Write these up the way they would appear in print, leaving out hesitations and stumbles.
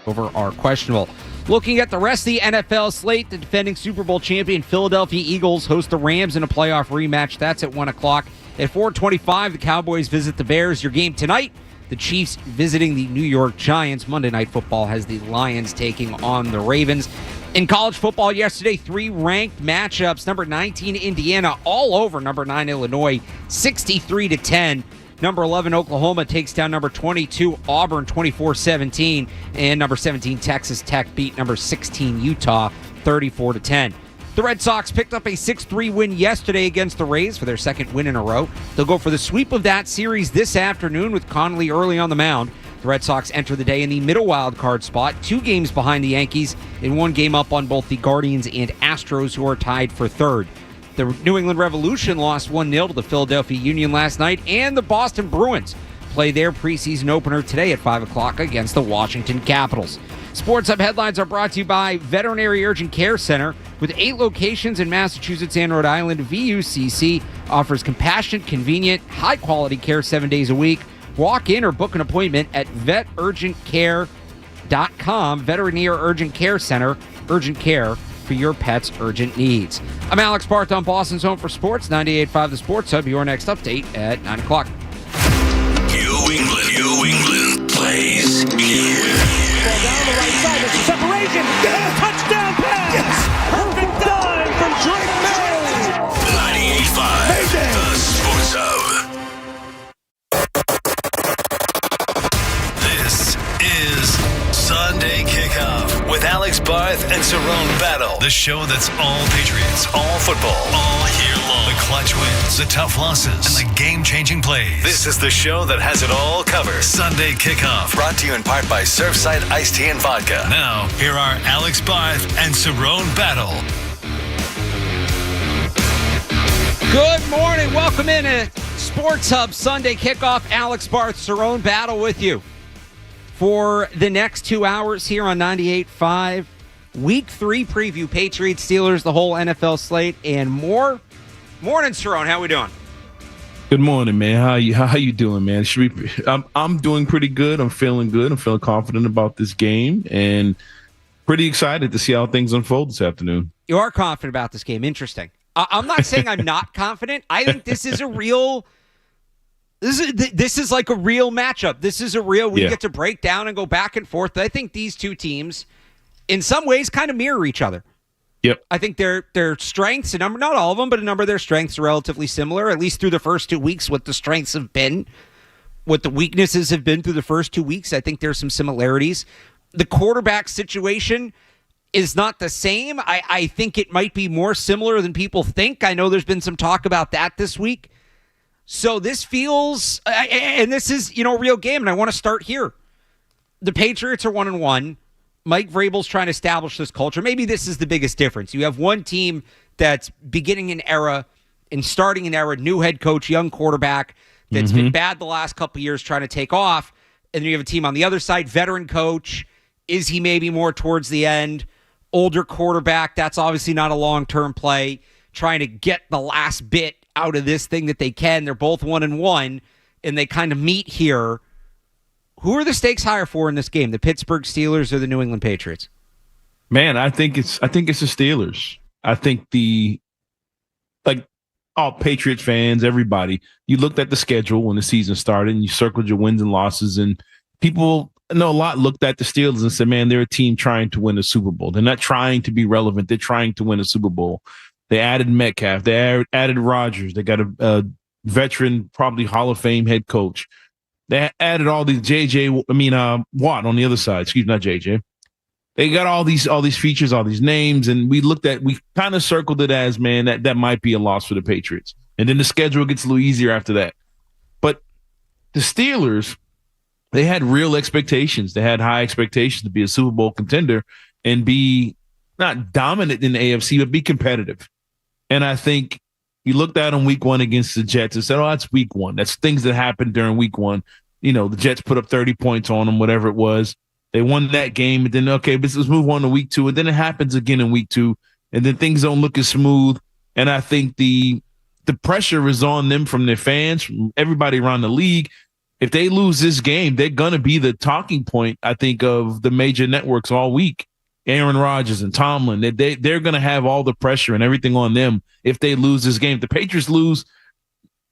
over are questionable. Looking at the rest of the NFL slate, the defending Super Bowl champion Philadelphia Eagles host the Rams in a playoff rematch. That's at 1 o'clock. At 4:25, the Cowboys visit the Bears. Your game tonight, the Chiefs visiting the New York Giants. Monday Night Football has the Lions taking on the Ravens. In college football yesterday, 3 ranked matchups. Number 19, Indiana, all over number 9, Illinois, 63-10. Number 11, Oklahoma takes down number 22, Auburn, 24-17. And number 17, Texas Tech beat number 16, Utah, 34-10. The Red Sox picked up a 6-3 win yesterday against the Rays for their second win in a row. They'll go for the sweep of that series this afternoon with Connolly early on the mound. The Red Sox enter the day in the middle wild card spot, 2 games behind the Yankees and 1 game up on both the Guardians and Astros, who are tied for third. The New England Revolution lost 1-0 to the Philadelphia Union last night, and the Boston Bruins play their preseason opener today at 5 o'clock against the Washington Capitals. Sports Hub headlines are brought to you by Veterinary Urgent Care Center. With 8 locations in Massachusetts and Rhode Island, VUCC offers compassionate, convenient, high-quality care 7 days a week. Walk in or book an appointment at veturgentcare.com. Veterinary Urgent Care Center, urgent care for your pet's urgent needs. I'm Alex Barth on Boston's Home for Sports, 98.5 The Sports Hub. Your next update at 9 o'clock. New England plays here. Ball down the right side. There's a separation. Yes. Touchdown pass. Yes. Perfect dive from Drake May. 98.5 The Sports Hub. This is Sunday Kickoff with Alex Barth and Cerrone Battle. The show that's all Patriots, all football, all year long. The clutch wins, the tough losses, and the game-changing plays. This is the show that has it all covered. Sunday Kickoff, brought to you in part by Surfside Iced Tea and Vodka. Now, here are Alex Barth and Cerrone Battle. Good morning. Welcome in to Sports Hub Sunday Kickoff. Alex Barth, Cerrone Battle with you for the next 2 hours here on 98.5. Week 3 preview, Patriots, Steelers, the whole NFL slate, and more. Morning, Cerrone. How we doing? Good morning, man. How you doing, man? I'm doing pretty good. I'm feeling good. I'm feeling confident about this game and pretty excited to see how things unfold this afternoon. You are confident about this game. Interesting. I'm not saying I'm not confident. I think this is a real. This is like a real matchup. This is a real. We get to break down and go back and forth. I think these two teams, in some ways, kind of mirror each other. Yep. I think their strengths, not all of them, but a number of their strengths are relatively similar, at least through the first 2 weeks, what the strengths have been, what the weaknesses have been through the first 2 weeks. I think there's some similarities. The quarterback situation is not the same. I think it might be more similar than people think. I know there's been some talk about that this week. So this feels, and this is, a real game, and I want to start here. The Patriots are 1-1. Mike Vrabel's trying to establish this culture. Maybe this is the biggest difference. You have one team that's beginning an era and starting an era, new head coach, young quarterback that's been bad the last couple of years trying to take off. And then you have a team on the other side, veteran coach. Is he maybe more towards the end? Older quarterback. That's obviously not a long-term play. Trying to get the last bit out of this thing that they can. They're both 1-1, and they kind of meet here. Who are the stakes higher for in this game? The Pittsburgh Steelers or the New England Patriots? Man, I think it's the Steelers. I think all Patriots fans, everybody, you looked at the schedule when the season started and you circled your wins and losses, and people, I know a lot looked at the Steelers and said, man, they're a team trying to win a Super Bowl. They're not trying to be relevant. They're trying to win a Super Bowl. They added Metcalf. They added Rodgers. They got a veteran, probably Hall of Fame head coach. They added all these Watt on the other side. Excuse me, not JJ. They got all these features, all these names, and we kind of circled it as, man, that might be a loss for the Patriots. And then the schedule gets a little easier after that. But the Steelers, they had real expectations. They had high expectations to be a Super Bowl contender and be not dominant in the AFC, but be competitive. And I think you looked at them week 1 against the Jets and said, oh, that's week 1. That's things that happened during week 1. The Jets put up 30 points on them, whatever it was. They won that game. And then, okay, but let's move on to week 2. And then it happens again in week 2. And then things don't look as smooth. And I think the pressure is on them from their fans, from everybody around the league. if they lose this game, they're going to be the talking point, I think, of the major networks all week. Aaron Rodgers and Tomlin, they're going to have all the pressure and everything on them if they lose this game. If the Patriots lose,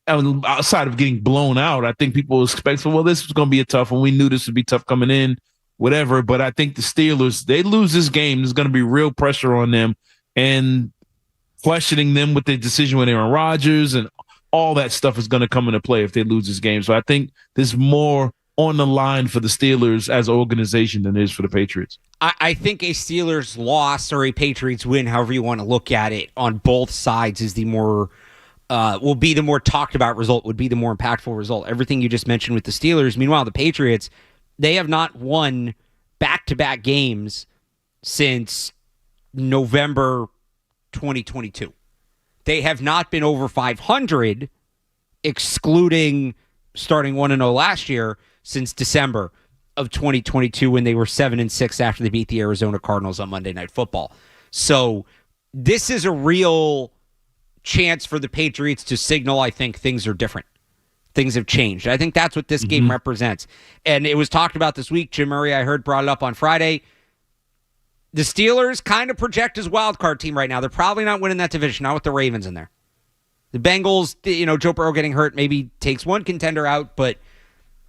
outside of getting blown out, I think people expect, well, this was going to be a tough one. We knew this would be tough coming in, whatever. But I think the Steelers, they lose this game, there's going to be real pressure on them and questioning them with the decision with Aaron Rodgers and all that stuff is going to come into play if they lose this game. So I think there's more on the line for the Steelers as an organization than it is for the Patriots. I think a Steelers loss or a Patriots win, however you want to look at it, on both sides is the more will be the more talked about result, would be the more impactful result. Everything you just mentioned with the Steelers. Meanwhile, the Patriots, they have not won back-to-back games since November 2022. They have not been over 500, excluding starting 1-0 last year, since December of 2022 when they were 7-6 after they beat the Arizona Cardinals on Monday Night Football. So this is a real chance for the Patriots to signal, I think, things are different. Things have changed. I think that's what this game represents. And it was talked about this week. Jim Murray, I heard, brought it up on Friday. The Steelers kind of project as wild card team right now. They're probably not winning that division, not with the Ravens in there. The Bengals, Joe Burrow getting hurt maybe takes one contender out, but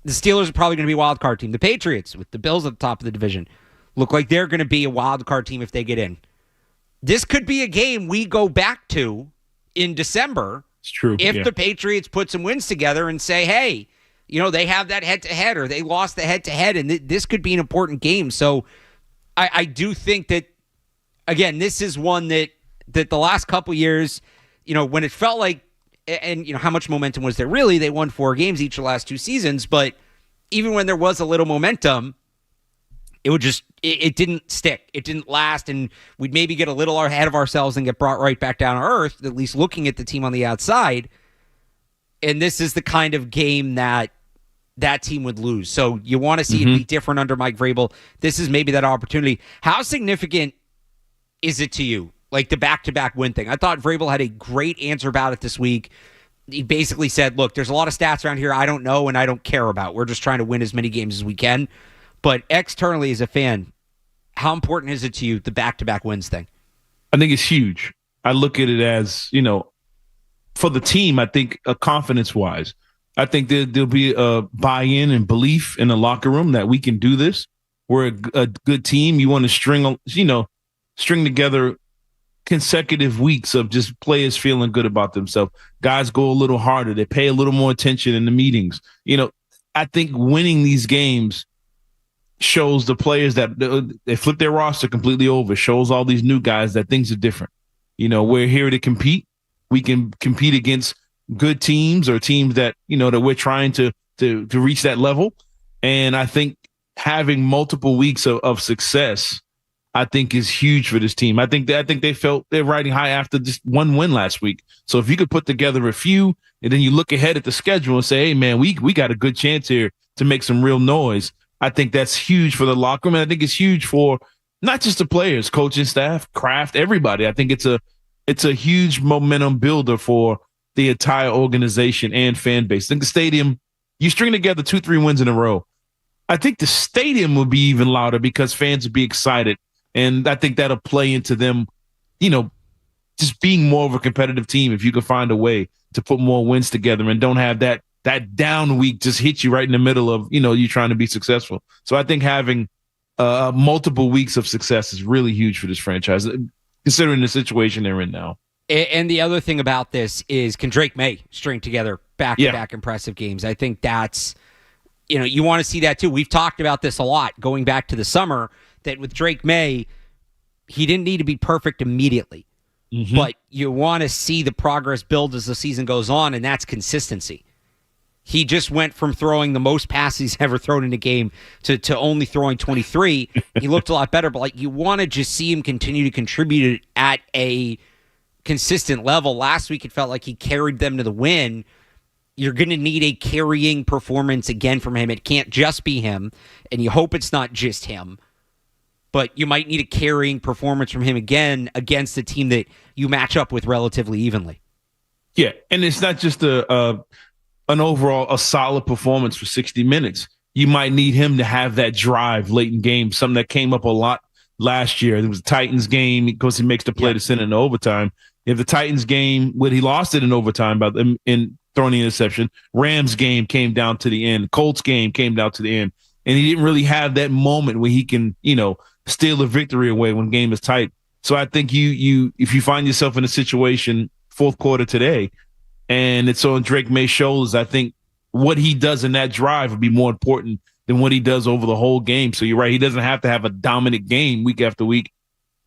the Steelers are probably going to be a wild card team. The Patriots, with the Bills at the top of the division, look like they're going to be a wild card team if they get in. This could be a game we go back to in December. It's true. If the Patriots put some wins together and say, hey, they have that head-to-head or they lost the head-to-head, and this could be an important game. So I do think that, again, this is one that the last couple years, when it felt like, and how much momentum was there really? They won 4 games each of the last 2 seasons, but even when there was a little momentum, it didn't stick. It didn't last, and we'd maybe get a little ahead of ourselves and get brought right back down to earth, at least looking at the team on the outside. And this is the kind of game that team would lose. So you want to see it be different under Mike Vrabel. This is maybe that opportunity. How significant is it to you? Like the back-to-back win thing. I thought Vrabel had a great answer about it this week. He basically said, look, there's a lot of stats around here I don't know and I don't care about. We're just trying to win as many games as we can. But externally as a fan, how important is it to you, the back-to-back wins thing? I think it's huge. I look at it as, for the team, I think confidence-wise, I think there'll be a buy-in and belief in the locker room that we can do this. We're a good team. You want to string together consecutive weeks of just players feeling good about themselves. Guys go a little harder. They pay a little more attention in the meetings. I think winning these games shows the players that they flip their roster completely over, shows all these new guys that things are different. We're here to compete. We can compete against good teams or teams that, that we're trying to reach that level. And I think having multiple weeks of success, I think, is huge for this team. I think they felt they're riding high after just one win last week. So if you could put together a few and then you look ahead at the schedule and say, hey, man, we got a good chance here to make some real noise. I think that's huge for the locker room. And I think it's huge for not just the players, coaching staff, Kraft, everybody. I think it's a huge momentum builder for the entire organization and fan base. I think the stadium, you string together 2-3 wins in a row. I think the stadium would be even louder because fans would be excited. And I think that'll play into them, just being more of a competitive team if you can find a way to put more wins together and don't have that down week just hit you right in the middle of, you trying to be successful. So I think having multiple weeks of success is really huge for this franchise, considering the situation they're in now. And the other thing about this is, can Drake May string together back-to-back impressive games? I think that's, you want to see that too. We've talked about this a lot going back to the summer, that with Drake May, he didn't need to be perfect immediately. But you want to see the progress build as the season goes on, and that's consistency. He just went from throwing the most passes he's ever thrown in a game to only throwing 23. He looked a lot better, but you want to just see him continue to contribute at a consistent level. Last week, it felt like he carried them to the win. You're going to need a carrying performance again from him. It can't just be him, and you hope it's not just him. But you might need a carrying performance from him again against a team that you match up with relatively evenly. Yeah, and it's not just a solid performance for 60 minutes. You might need him to have that drive late in games, something that came up a lot last year. There was a Titans game because he makes the play to send it in overtime. If the Titans game, he lost it in overtime by them in throwing the interception. Rams game came down to the end. Colts game came down to the end. And he didn't really have that moment where he can, steal a victory away when game is tight. So I think if you find yourself in a situation fourth quarter today and it's on Drake May's shoulders, I think what he does in that drive would be more important than what he does over the whole game. So you're right. He doesn't have to have a dominant game week after week.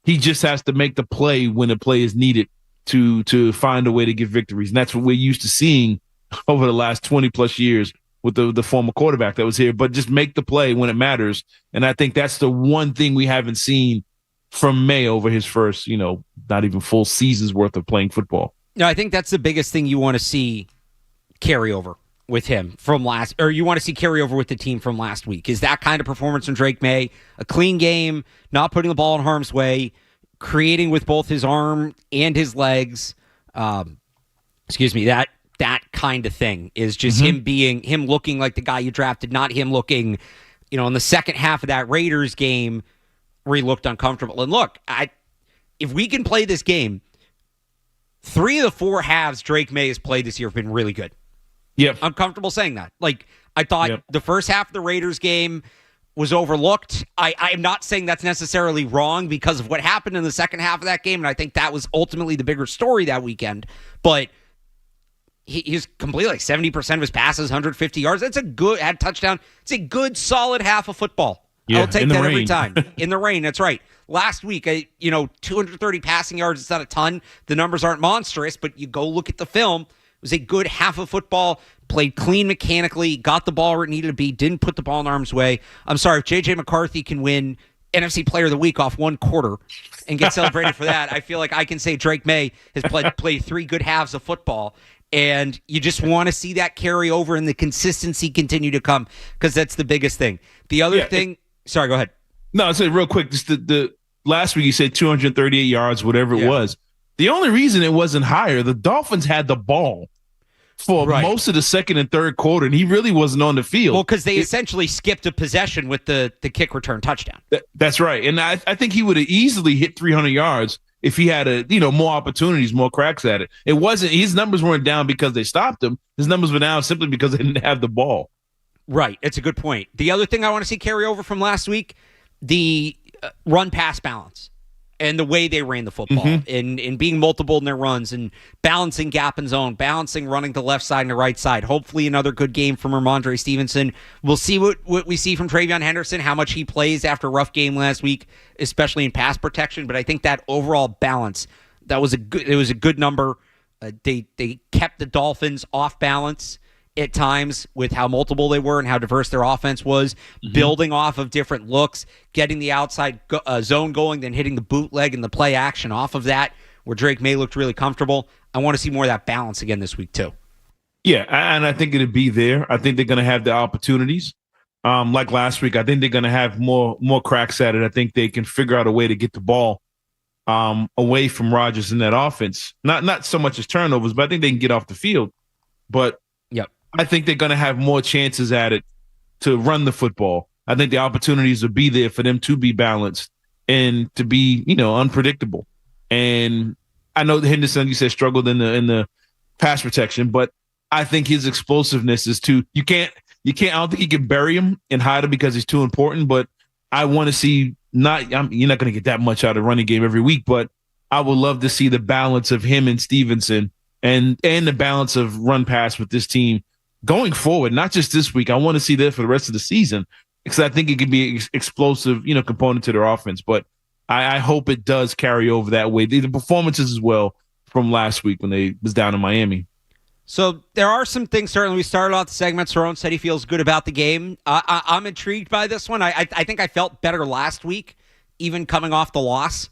He just has to make the play when the play is needed to find a way to get victories. And that's what we're used to seeing over the last 20 plus years with the former quarterback that was here, but just make the play when it matters. And I think that's the one thing we haven't seen from May over his first, not even full season's worth of playing football. No, I think that's the biggest thing you want to see carry over with him you want to see carry over with the team from last week, is that kind of performance from Drake May, a clean game, not putting the ball in harm's way, creating with both his arm and his legs. That kind of thing is just him looking like the guy you drafted, not him looking, in the second half of that Raiders game where he looked uncomfortable. And look, if we can play this game, 3 of the 4 halves Drake May has played this year have been really good. Yep. I'm comfortable saying that. Like, I thought the first half of the Raiders game was overlooked. I am not saying that's necessarily wrong because of what happened in the second half of that game, and I think that was ultimately the bigger story that weekend. But he's completely like 70% of his passes, 150 yards. That's had touchdown. It's a good, solid half of football. I'll take that every time. In the rain, that's right. Last week, 230 passing yards, it's not a ton. The numbers aren't monstrous, but you go look at the film. It was a good half of football, played clean mechanically, got the ball where it needed to be, didn't put the ball in harm's way. I'm sorry, if J.J. McCarthy can win NFC Player of the Week off one quarter and get celebrated for that, I feel like I can say Drake May has played 3 good halves of football. And you just want to see that carry over and the consistency continue to come, because that's the biggest thing. The other thing, sorry, go ahead. No, I'll say real quick, just the last week you said 238 yards, whatever it was. The only reason it wasn't higher, the Dolphins had the ball for most of the second and third quarter, and he really wasn't on the field. Well, because they essentially skipped a possession with the kick return touchdown. That's right. And I think he would have easily hit 300 yards if he had more opportunities, more cracks at it. It wasn't, his numbers weren't down because they stopped him. His numbers were down simply because they didn't have the ball. Right. It's a good point. The other thing I want to see carry over from last week, the run-pass balance and the way they ran the football and being multiple in their runs and balancing gap and zone, balancing running the left side and the right side. Hopefully another good game from Ramondre Stevenson. We'll see what we see from Travion Henderson, how much he plays after a rough game last week, especially in pass protection. But I think that overall balance, it was a good number. They kept the Dolphins off balance at times with how multiple they were and how diverse their offense was, building off of different looks, getting the outside zone going, then hitting the bootleg and the play action off of that, where Drake May looked really comfortable. I want to see more of that balance again this week too. Yeah, and I think it'll be there. I think they're going to have the opportunities. Like last week, I think they're going to have more cracks at it. I think they can figure out a way to get the ball away from Rodgers in that offense. Not so much as turnovers, but I think they can get off the field. But I think they're going to have more chances at it to run the football. I think the opportunities will be there for them to be balanced and to be, unpredictable. And I know Henderson, you said, struggled in the pass protection, but I think his explosiveness is too. I don't think you can bury him and hide him because he's too important. But I want to see you're not going to get that much out of the running game every week, but I would love to see the balance of him and Stevenson and the balance of run pass with this team going forward, not just this week. I want to see that for the rest of the season because I think it can be an explosive, component to their offense. But I hope it does carry over that way. The performances as well from last week when they was down in Miami. So there are some things. Certainly, we started off the segment. Cerrone said he feels good about the game. I'm intrigued by this one. I think I felt better last week, even coming off the loss.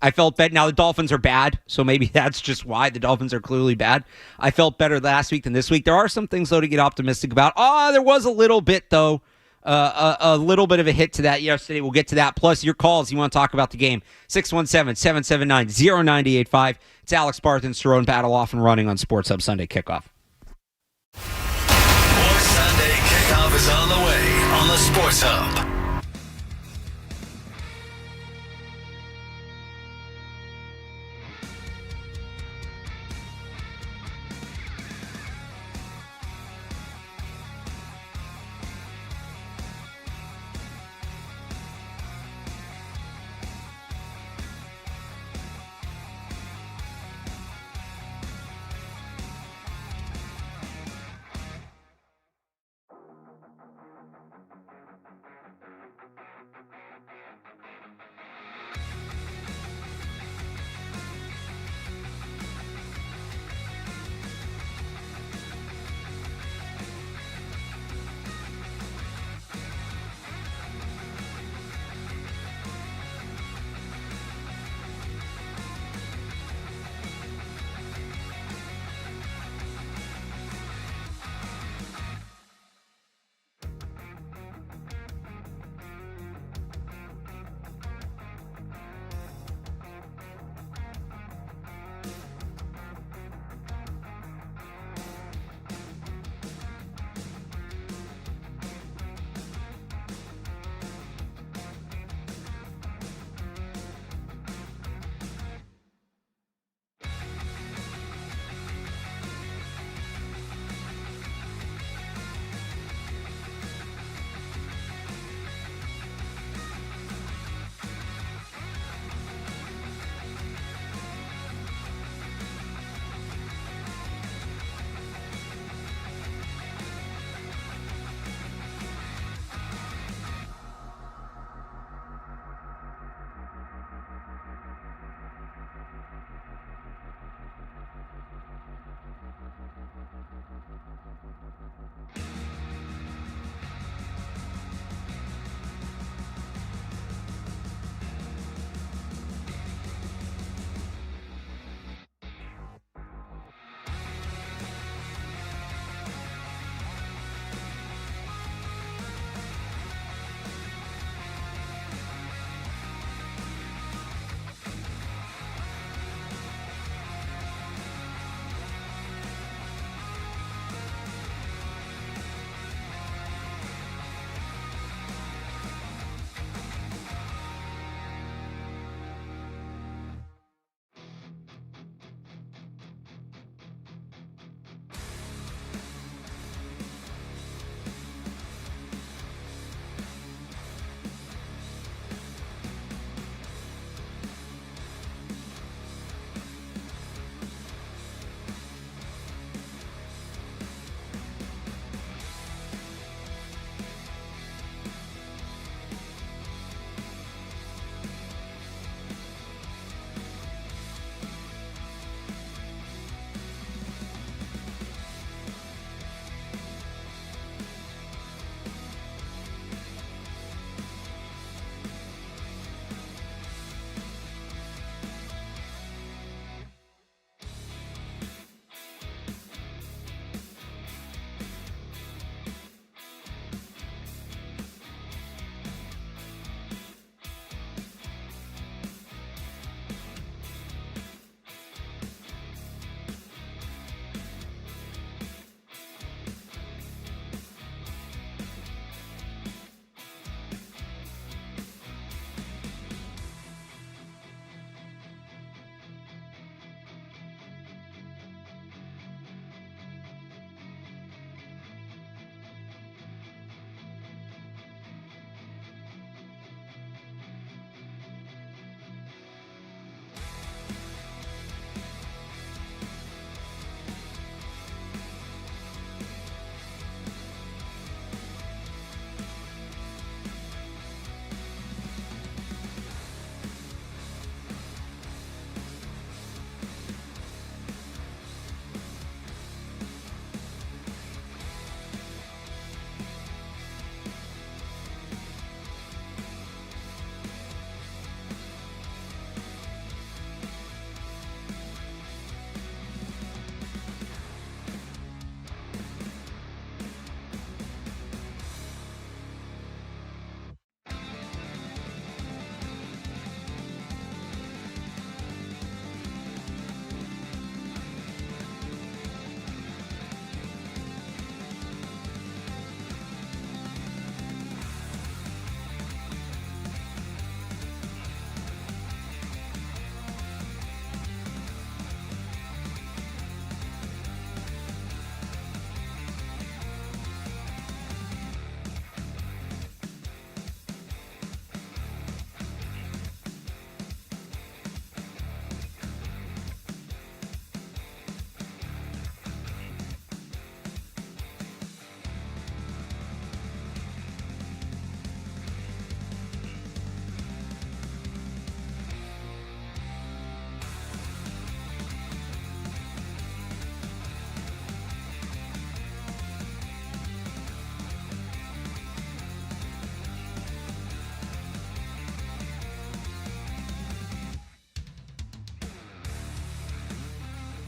I felt better. Now, the Dolphins are bad, so maybe that's just why. The Dolphins are clearly bad. I felt better last week than this week. There are some things, though, to get optimistic about. There was a little bit, though, a little bit of a hit to that yesterday. We'll get to that. Plus, your calls, you want to talk about the game. 617-779-0985. It's Alex Barth and Cerrone Battle off and running on Sports Hub Sunday Kickoff. Sports Hub.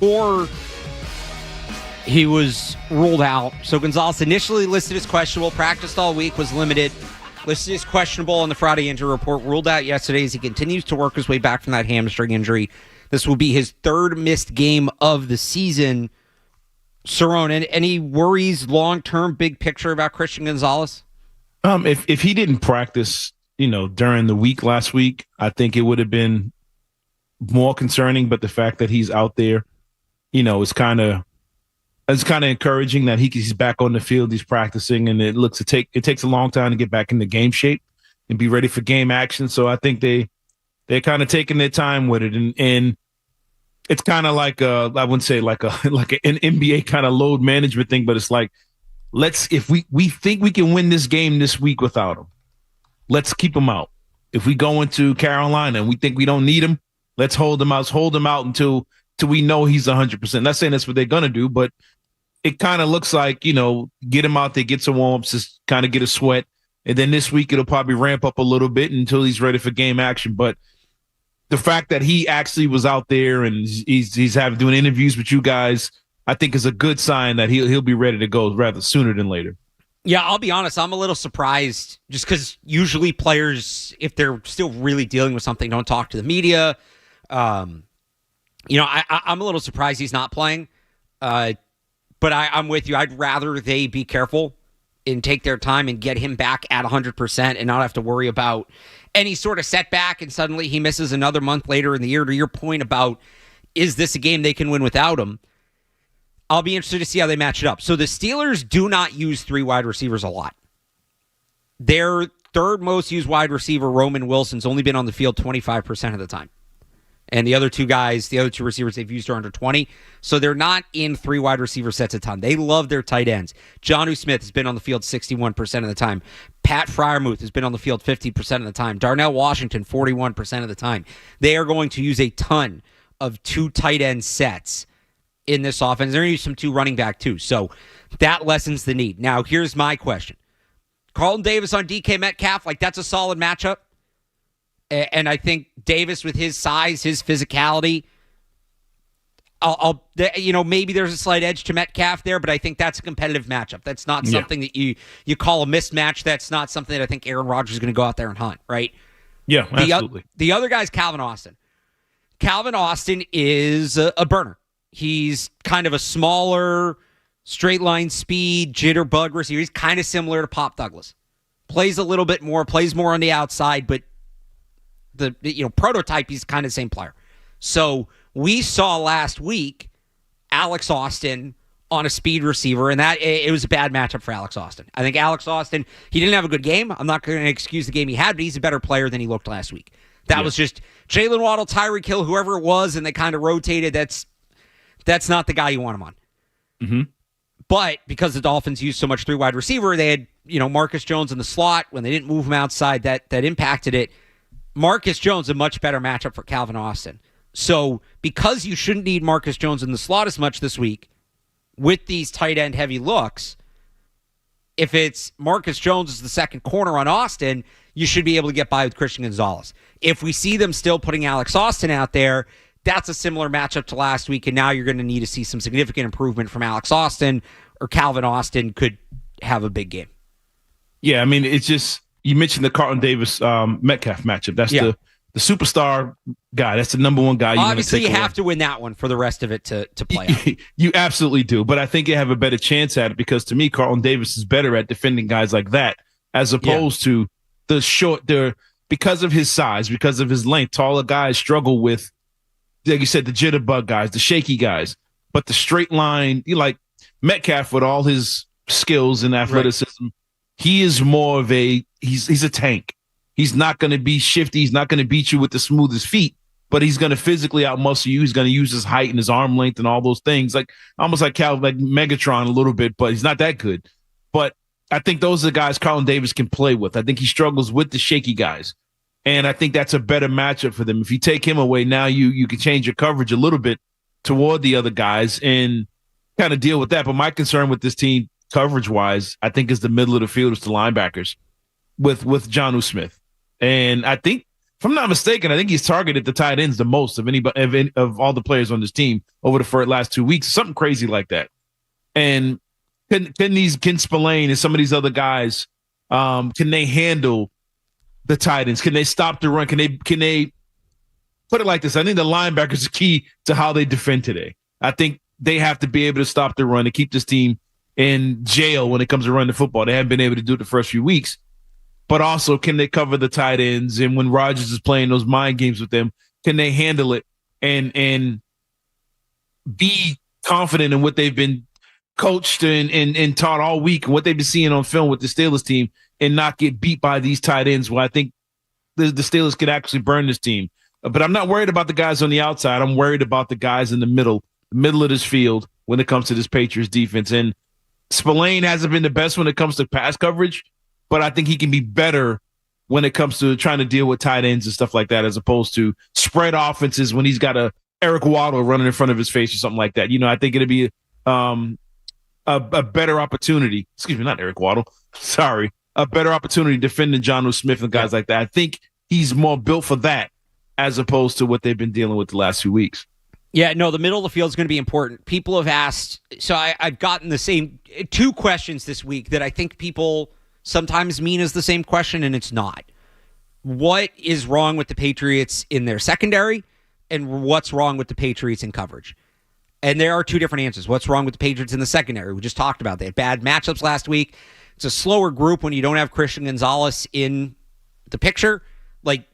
before he was ruled out. So Gonzalez initially listed as questionable, practiced all week, was limited. Listed as questionable on the Friday injury report, ruled out yesterday as he continues to work his way back from that hamstring injury. This will be his third missed game of the season. Cerrone, any worries long-term, big picture about Christian Gonzalez? If he didn't practice, during the week last week, I think it would have been more concerning. But the fact that he's out there, is kind of encouraging that he's back on the field, he's practicing, and it takes a long time to get back into game shape and be ready for game action. So I think they're kind of taking their time with it, and it's kind of like I wouldn't say like an NBA kind of load management thing, but it's like, if we think we can win this game this week without him, let's keep him out. If we go into Carolina and we think we don't need him, let's hold him out. Until we know he's 100%. Not saying that's what they're gonna do, but it kind of looks like, get him out there, get some warm-ups, just kind of get a sweat. And then this week it'll probably ramp up a little bit until he's ready for game action. But the fact that he actually was out there and he's doing interviews with you guys, I think is a good sign that he'll be ready to go rather sooner than later. Yeah, I'll be honest. I'm a little surprised just because usually players, if they're still really dealing with something, don't talk to the media. I'm a little surprised he's not playing. But I'm with you. I'd rather they be careful and take their time and get him back at 100% and not have to worry about any sort of setback and suddenly he misses another month later in the year. To your point about, is this a game they can win without him? I'll be interested to see how they match it up. So the Steelers do not use three wide receivers a lot. Their third most used wide receiver, Roman Wilson's only been on the field 25% of the time. And the other two receivers they've used are under 20. So they're not in three wide receiver sets a ton. They love their tight ends. Jonnu Smith has been on the field 61% of the time. Pat Freiermuth has been on the field 50% of the time. Darnell Washington, 41% of the time. They are going to use a ton of two tight end sets in this offense. They're going to use some two running back too. So that lessens the need. Now, here's my question. Carlton Davis on DK Metcalf, that's a solid matchup. And I think Davis, with his size, his physicality, maybe there's a slight edge to Metcalf there, but I think that's a competitive matchup. That's not something that you call a mismatch. That's not something that I think Aaron Rodgers is going to go out there and hunt, right? Yeah, absolutely. The other guy's Calvin Austin. Calvin Austin is a burner. He's kind of a smaller, straight line speed, jitterbug receiver. He's kind of similar to Pop Douglas. Plays a little bit more, plays more on the outside, but the prototype, he's kind of the same player. So we saw last week Alex Austin on a speed receiver, and that it was a bad matchup for Alex Austin. I think Alex Austin, he didn't have a good game. I'm not going to excuse the game he had, but he's a better player than he looked last week. That was just Jalen Waddle, Tyreek Hill, whoever it was, and they kind of rotated. That's not the guy you want him on. Mm-hmm. But because the Dolphins used so much three wide receiver, they had Marcus Jones in the slot. When they didn't move him outside, that impacted it. Marcus Jones, a much better matchup for Calvin Austin. So because you shouldn't need Marcus Jones in the slot as much this week with these tight end heavy looks, if it's Marcus Jones as the second corner on Austin, you should be able to get by with Christian Gonzalez. If we see them still putting Alex Austin out there, that's a similar matchup to last week, and now you're going to need to see some significant improvement from Alex Austin, or Calvin Austin could have a big game. Yeah, I mean, it's just, you mentioned the Carlton Davis Metcalf matchup. That's the superstar guy. That's the number one guy. Obviously, you have to win that one for the rest of it to play out. You absolutely do. But I think you have a better chance at it because, to me, Carlton Davis is better at defending guys like that as opposed to because of his size, because of his length, taller guys struggle with, like you said, the jitterbug guys, the shaky guys. But the straight line, Metcalf with all his skills and athleticism, he is more of he's a tank. He's not going to be shifty. He's not going to beat you with the smoothest feet, but he's going to physically outmuscle you. He's going to use his height and his arm length and all those things, almost like Megatron a little bit, but he's not that good. But I think those are the guys Carlton Davis can play with. I think he struggles with the shaky guys, and I think that's a better matchup for them. If you take him away, now you can change your coverage a little bit toward the other guys and kind of deal with that. But my concern with this team, coverage-wise, I think is the middle of the field is the linebackers with Jonnu Smith. And I think if I'm not mistaken, I think he's targeted the tight ends the most of anybody of all the players on this team over the last 2 weeks, something crazy like that. And can Spillane and some of these other guys, can they handle the tight ends? Can they stop the run? Can they put it like this? I think the linebackers are key to how they defend today. I think they have to be able to stop the run and keep this team in jail when it comes to running the football. They haven't been able to do it the first few weeks. But also, can they cover the tight ends? And when Rodgers is playing those mind games with them, can they handle it and be confident in what they've been coached and taught all week and what they've been seeing on film with the Steelers team and not get beat by these tight ends where I think the Steelers could actually burn this team. But I'm not worried about the guys on the outside. I'm worried about the guys in the middle of this field when it comes to this Patriots defense. And Spillane hasn't been the best when it comes to pass coverage, but I think he can be better when it comes to trying to deal with tight ends and stuff like that, as opposed to spread offenses when he's got a Eric Waddle running in front of his face or something like that. You know, I think it'd be a better opportunity. Excuse me, not Eric Waddle. Sorry. A better opportunity defending Jonnu Smith and guys like that. I think he's more built for that as opposed to what they've been dealing with the last few weeks. Yeah, no, the middle of the field is going to be important. People have asked, so I've gotten the same two questions this week that I think people sometimes mean as the same question, and it's not. What is wrong with the Patriots in their secondary, and what's wrong with the Patriots in coverage? And there are two different answers. What's wrong with the Patriots in the secondary? We just talked about that. They had bad matchups last week. It's a slower group when you don't have Christian Gonzalez in the picture. Like,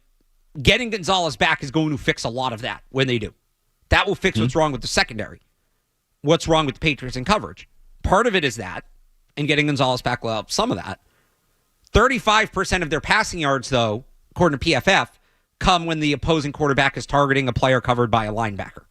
getting Gonzalez back is going to fix a lot of that when they do. That will fix what's wrong with the secondary. What's wrong with the Patriots in coverage? Part of it is that, and getting Gonzalez back will help some of that. 35% of their passing yards, though, according to PFF, come when the opposing quarterback is targeting a player covered by a linebacker.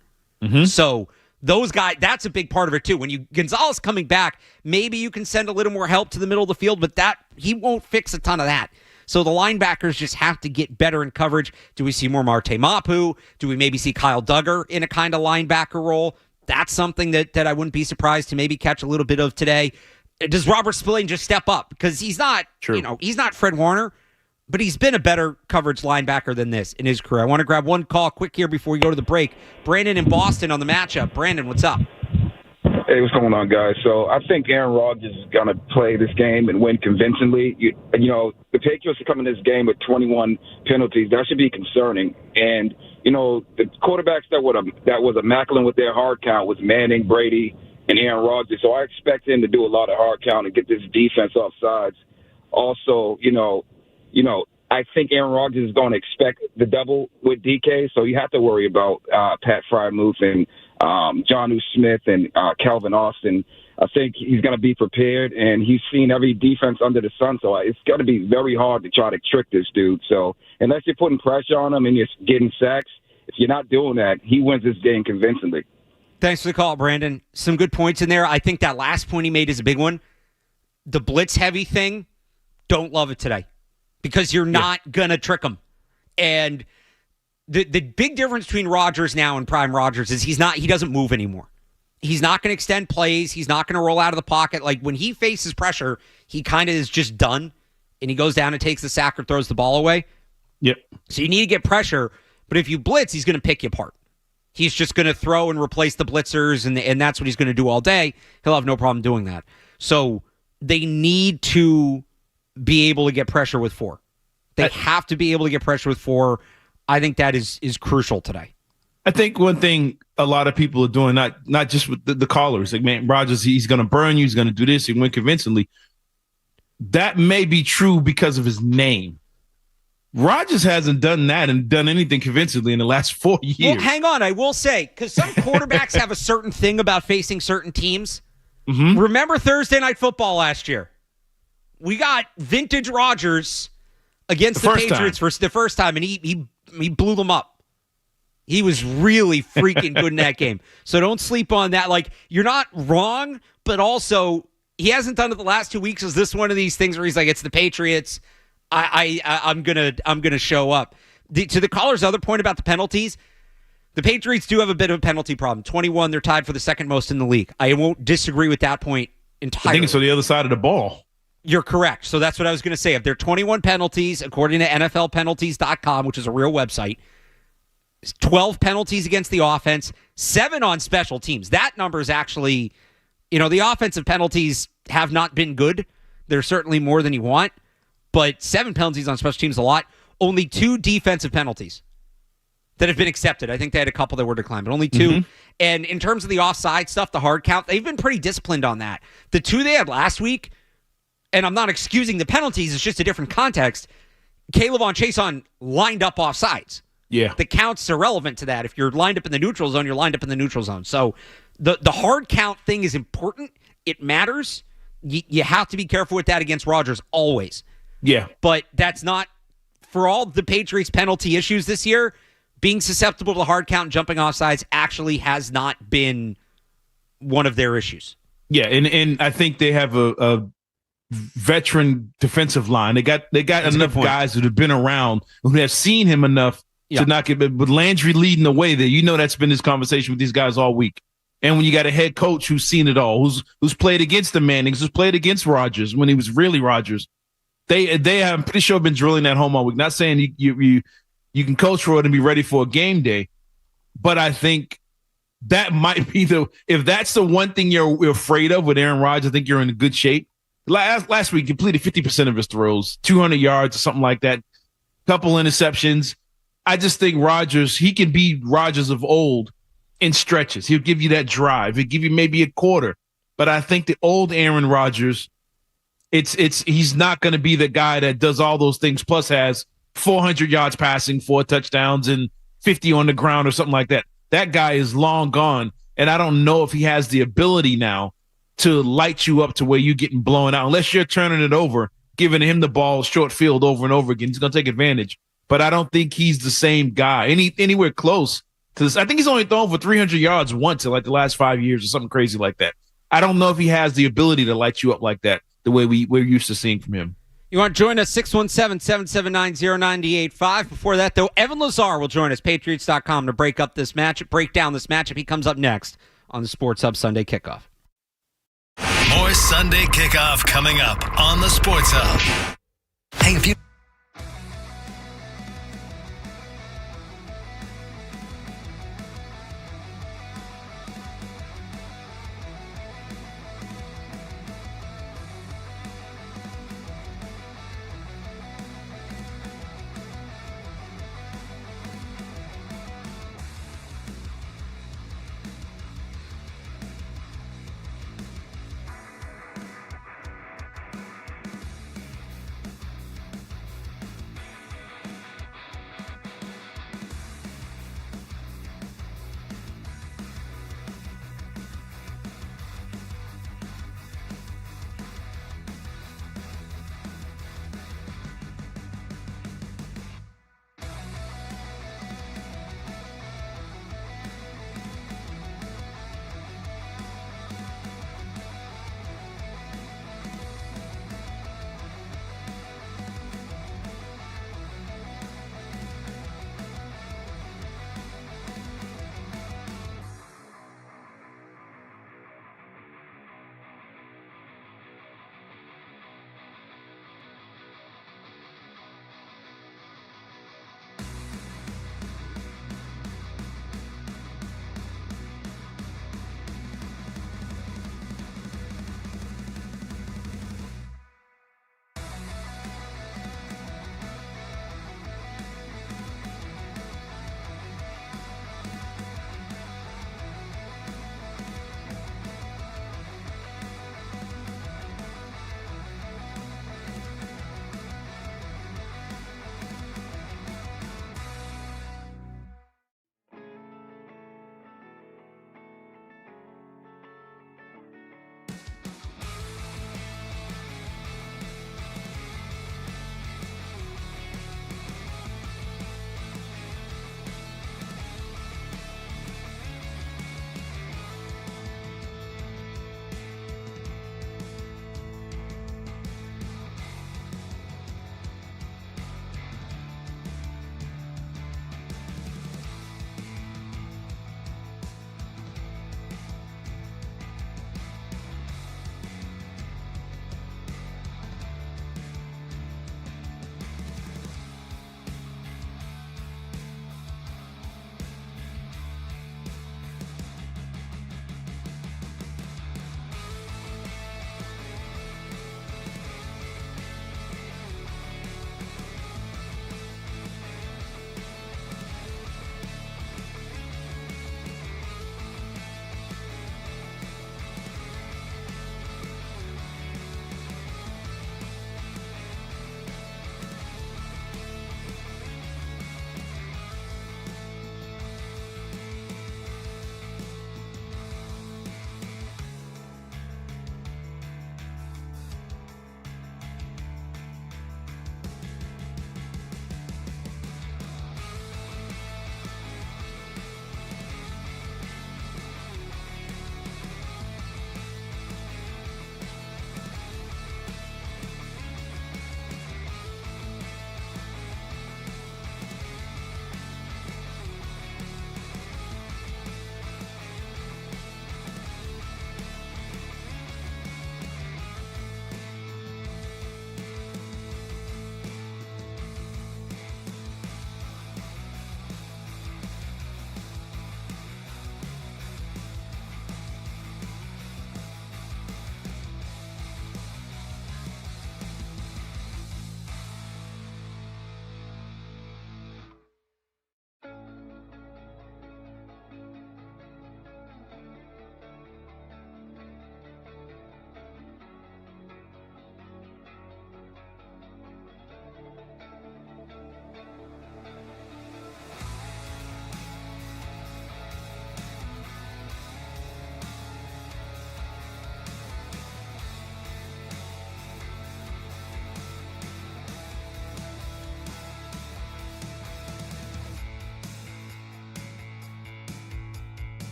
So those guys, that's a big part of it, too. When Gonzalez coming back, maybe you can send a little more help to the middle of the field, but he won't fix a ton of that. So the linebackers just have to get better in coverage. Do we see more Marte Mapu? Do we maybe see Kyle Duggar in a kind of linebacker role? That's something that I wouldn't be surprised to maybe catch a little bit of today. Does Robert Spillane just step up? Because he's not, he's not Fred Warner, but he's been a better coverage linebacker than this in his career. I want to grab one call quick here before we go to the break. Brandon in Boston on the matchup. Brandon, what's up? Hey, what's going on, guys? So I think Aaron Rodgers is going to play this game and win convincingly. You know, the Patriots are coming to this game with 21 penalties. That should be concerning. And, you know, the quarterbacks that was immaculate with their hard count was Manning, Brady, and Aaron Rodgers. So I expect him to do a lot of hard count and get this defense off sides. Also, you know, I think Aaron Rodgers is going to expect the double with DK, so you have to worry about Pat Freiermuth and Jonnu Smith and Calvin Austin. I think he's going to be prepared, and he's seen every defense under the sun, so it's going to be very hard to try to trick this dude. So unless you're putting pressure on him and you're getting sacks, if you're not doing that, he wins this game convincingly. Thanks for the call, Brandon. Some good points in there. I think that last point he made is a big one. The blitz-heavy thing, don't love it today because you're not going to trick him. And the big difference between Rodgers now and prime Rodgers is he doesn't move anymore. He's not going to extend plays. He's not going to roll out of the pocket. Like, when he faces pressure, he kind of is just done, and he goes down and takes the sack or throws the ball away. Yep. So you need to get pressure, but if you blitz, he's going to pick you apart. He's just going to throw and replace the blitzers, and that's what he's going to do all day. He'll have no problem doing that. So they need to be able to get pressure with four. They have to be able to get pressure with four. I think that is crucial today. I think one thing a lot of people are doing, not just with the callers, like, man, Rodgers, he's going to burn you, he's going to do this, he win convincingly. That may be true because of his name. Rodgers hasn't done that and done anything convincingly in the last 4 years. Well, hang on, I will say, because some quarterbacks have a certain thing about facing certain teams. Mm-hmm. Remember Thursday Night Football last year? We got vintage Rodgers against the Patriots for the first time, and he blew them up. He was really freaking good in that game. So don't sleep on that. Like, you're not wrong, but also he hasn't done it the last 2 weeks. Is this one of these things where he's like, it's the Patriots, I'm gonna show up? To the caller's other point about the penalties, the Patriots do have a bit of a penalty problem. 21, they're tied for the second most in the league. I won't disagree with that point entirely. I think it's on the other side of the ball. You're correct. So that's what I was going to say. If there are 21 penalties, according to NFLpenalties.com, which is a real website, 12 penalties against the offense, 7 on special teams. That number is actually, the offensive penalties have not been good. They're certainly more than you want, but 7 penalties on special teams is a lot. Only 2 defensive penalties that have been accepted. I think they had a couple that were declined, but only 2. Mm-hmm. And in terms of the offside stuff, the hard count, they've been pretty disciplined on that. The 2 they had last week, and I'm not excusing the penalties, it's just a different context. Caleb on Chason lined up offsides. Yeah. The counts are relevant to that. If you're lined up in the neutral zone, you're lined up in the neutral zone. So the hard count thing is important. It matters. You have to be careful with that against Rodgers always. Yeah. But that's not, for all the Patriots penalty issues this year, being susceptible to the hard count and jumping offsides actually has not been one of their issues. Yeah, and I think they have a veteran defensive line. They got enough guys that have been around who have seen him enough to not get. But Landry leading the way there, that's been his conversation with these guys all week. And when you got a head coach who's seen it all, who's played against the Mannings, who's played against Rodgers when he was really Rodgers, they I'm pretty sure have been drilling that home all week. Not saying you can coach for it and be ready for a game day, but I think that might be if that's the one thing you're afraid of with Aaron Rodgers, I think you're in good shape. Last week, completed 50% of his throws, 200 yards or something like that, couple interceptions. I just think Rodgers, he can be Rodgers of old in stretches. He'll give you that drive. He'll give you maybe a quarter. But I think the old Aaron Rodgers, he's not going to be the guy that does all those things, plus has 400 yards passing, 4 touchdowns, and 50 on the ground or something like that. That guy is long gone, and I don't know if he has the ability now to light you up to where you're getting blown out. Unless you're turning it over, giving him the ball short field over and over again, he's going to take advantage. But I don't think he's the same guy anywhere close to this. I think he's only thrown for 300 yards once in like the last 5 years or something crazy like that. I don't know if he has the ability to light you up like that, the way we're used to seeing from him. You want to join us, 617-779-0985. Before that, though, Evan Lazar will join us, Patriots.com, to break down this matchup. He comes up next on the Sports Hub Sunday Kickoff. More Sunday Kickoff coming up on the Sports Hub. Hey, if you...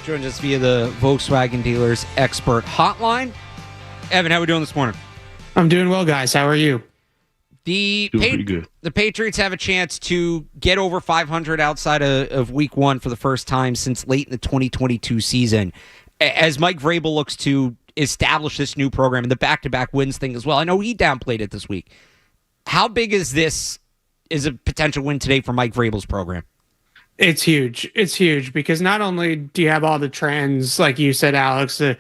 joins us via the Volkswagen Dealers Expert Hotline. Evan, how are we doing this morning? I'm doing well, guys. How are you? The pretty good. The Patriots have a chance to get over 500 outside of Week 1 for the first time since late in the 2022 season. As Mike Vrabel looks to establish this new program and the back-to-back wins thing as well. I know he downplayed it this week. How big is this as a potential win today for Mike Vrabel's program? It's huge. It's huge because not only do you have all the trends, like you said, Alex, the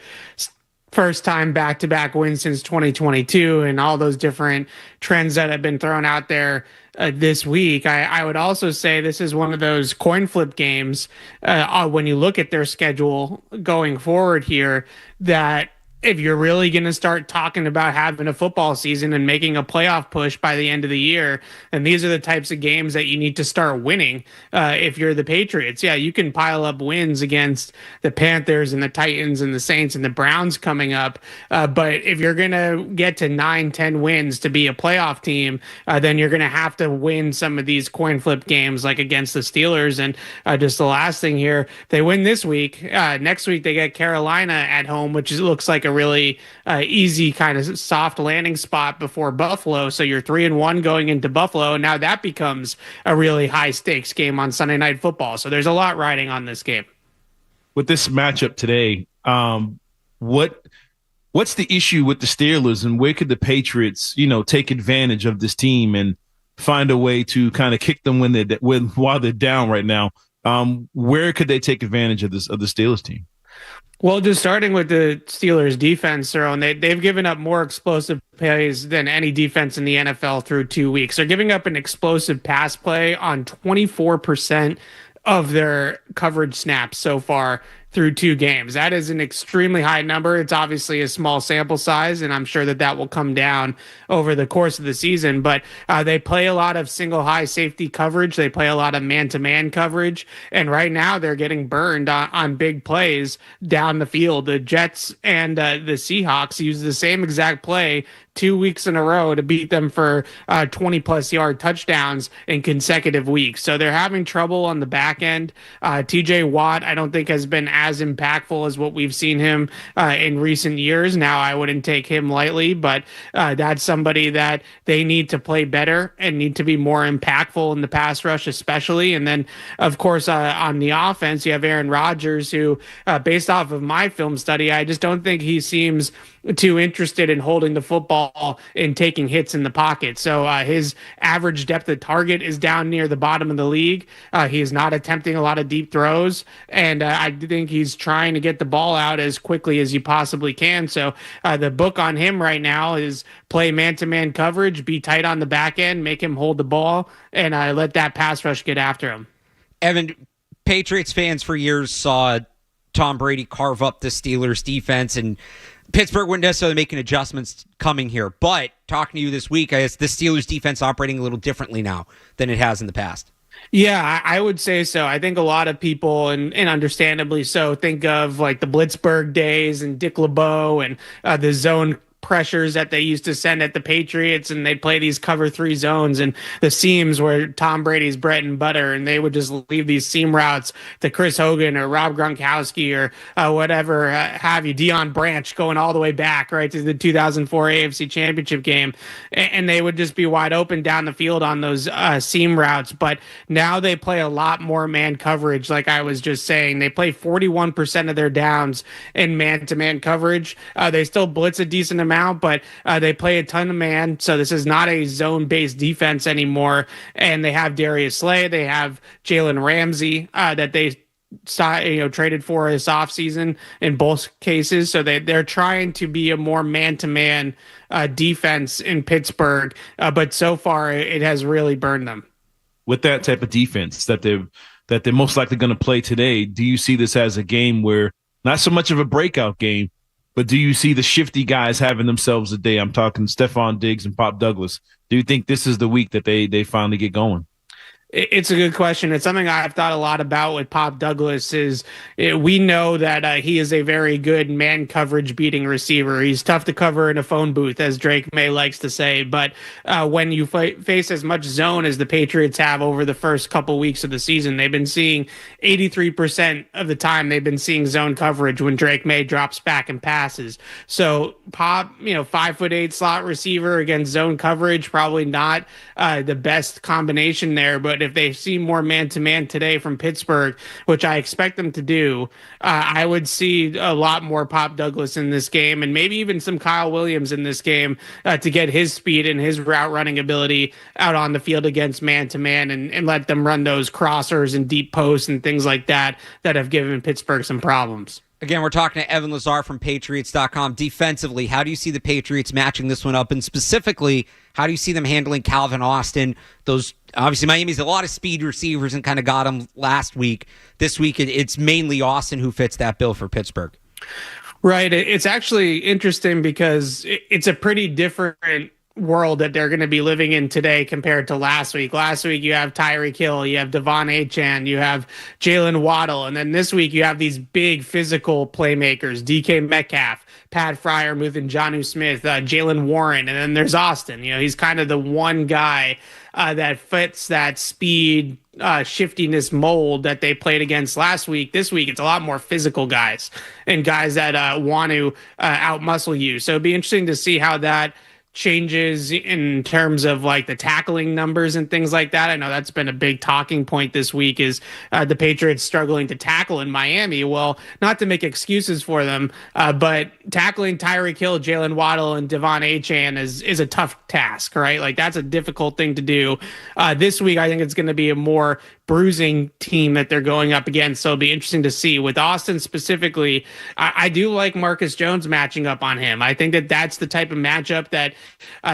first time back-to-back win since 2022 and all those different trends that have been thrown out there this week. I would also say this is one of those coin flip games when you look at their schedule going forward here that if you're really going to start talking about having a football season and making a playoff push by the end of the year, and these are the types of games that you need to start winning if you're the Patriots. Yeah, you can pile up wins against the Panthers and the Titans and the Saints and the Browns coming up, but if you're going to get to 9-10 wins to be a playoff team, then you're going to have to win some of these coin flip games like against the Steelers. And just the last thing here, they win this week. Next week they get Carolina at home, which looks like a really easy kind of soft landing spot before Buffalo. So you're 3-1 going into Buffalo, and now that becomes a really high stakes game on Sunday Night Football. So there's a lot riding on this game. With this matchup today, what's the issue with the Steelers, and where could the Patriots, take advantage of this team and find a way to kind of kick them while they're down right now? Where could they take advantage of the Steelers team? Well, just starting with the Steelers defense, they've given up more explosive plays than any defense in the NFL through 2 weeks. They're giving up an explosive pass play on 24% of their coverage snaps so far through 2 games. That is an extremely high number. It's obviously a small sample size, and I'm sure that will come down over the course of the season. But they play a lot of single high safety coverage. They play a lot of man-to-man coverage. And right now they're getting burned on big plays down the field. The Jets and the Seahawks use the same exact play 2 weeks in a row to beat them for 20-plus yard touchdowns in consecutive weeks. So they're having trouble on the back end. T.J. Watt, I don't think, has been as impactful as what we've seen him in recent years. Now, I wouldn't take him lightly, but that's somebody that they need to play better and need to be more impactful in the pass rush especially. And then, of course, on the offense, you have Aaron Rodgers, who, based off of my film study, I just don't think he seems too interested in holding the football and taking hits in the pocket. So his average depth of target is down near the bottom of the league. He is not attempting a lot of deep throws, and I think he's trying to get the ball out as quickly as you possibly can. So the book on him right now is play man-to-man coverage, be tight on the back end, make him hold the ball, and let that pass rush get after him. Evan, Patriots fans for years saw Tom Brady carve up the Steelers defense, and Pittsburgh wouldn't necessarily making adjustments coming here. But talking to you this week, I guess the Steelers defense operating a little differently now than it has in the past. Yeah, I would say so. I think a lot of people, and understandably so, think of like the Blitzburg days and Dick LeBeau and the zone pressures that they used to send at the Patriots, and they'd play these cover 3 zones and the seams where Tom Brady's bread and butter, and they would just leave these seam routes to Chris Hogan or Rob Gronkowski or whatever have you, Deion Branch, going all the way back right to the 2004 AFC Championship game, and they would just be wide open down the field on those seam routes. But now they play a lot more man coverage. Like I was just saying, they play 41% of their downs in man-to-man coverage. They still blitz a decent amount, but they play a ton of man. So this is not a zone-based defense anymore. And they have Darius Slay. They have Jalen Ramsey that they traded for this offseason in both cases. So they're trying to be a more man-to-man defense in Pittsburgh. But so far, it has really burned them. With that type of defense that they're most likely going to play today, do you see this as a game where not so much of a breakout game, but do you see the shifty guys having themselves a day? I'm talking Stephon Diggs and Pop Douglas. Do you think this is the week that they finally get going? It's a good question. It's something I've thought a lot about with Pop Douglas. We know that he is a very good man coverage beating receiver. He's tough to cover in a phone booth, as Drake May likes to say. But when you face as much zone as the Patriots have over the first couple weeks of the season, they've been seeing 83% of the time they've been seeing zone coverage when Drake May drops back and passes. So Pop, 5'8" slot receiver against zone coverage, probably not the best combination there. But if they see more man-to-man today from Pittsburgh, which I expect them to do, I would see a lot more Pop Douglas in this game, and maybe even some Kyle Williams in this game to get his speed and his route running ability out on the field against man-to-man and let them run those crossers and deep posts and things like that have given Pittsburgh some problems. Again, we're talking to Evan Lazar from Patriots.com. Defensively, how do you see the Patriots matching this one up? And specifically, how do you see them handling Calvin Austin? Obviously, Miami's a lot of speed receivers and kind of got them last week. This week, it's mainly Austin who fits that bill for Pittsburgh. Right. It's actually interesting because it's a pretty different world that they're going to be living in today compared to last week. Last week, you have Tyreek Hill, you have Devon Achane, you have Jalen Waddle, and then this week you have these big physical playmakers, DK Metcalf, Pat Freiermuth, and Jonnu Smith, Jalen Warren, and then there's Austin. He's kind of the one guy that fits that speed, shiftiness mold that they played against last week. This week, it's a lot more physical guys and guys that want to outmuscle you. So it'd be interesting to see how that changes in terms of like the tackling numbers and things like that. I know that's been a big talking point this week is the Patriots struggling to tackle in Miami. Well, not to make excuses for them, but tackling Tyreek Hill, Jalen Waddle, and Devon Achane is a tough task, right? Like that's a difficult thing to do. This week, I think it's going to be a more bruising team that they're going up against. So it'll be interesting to see. With Austin specifically, I do like Marcus Jones matching up on him. I think that that's the type of matchup that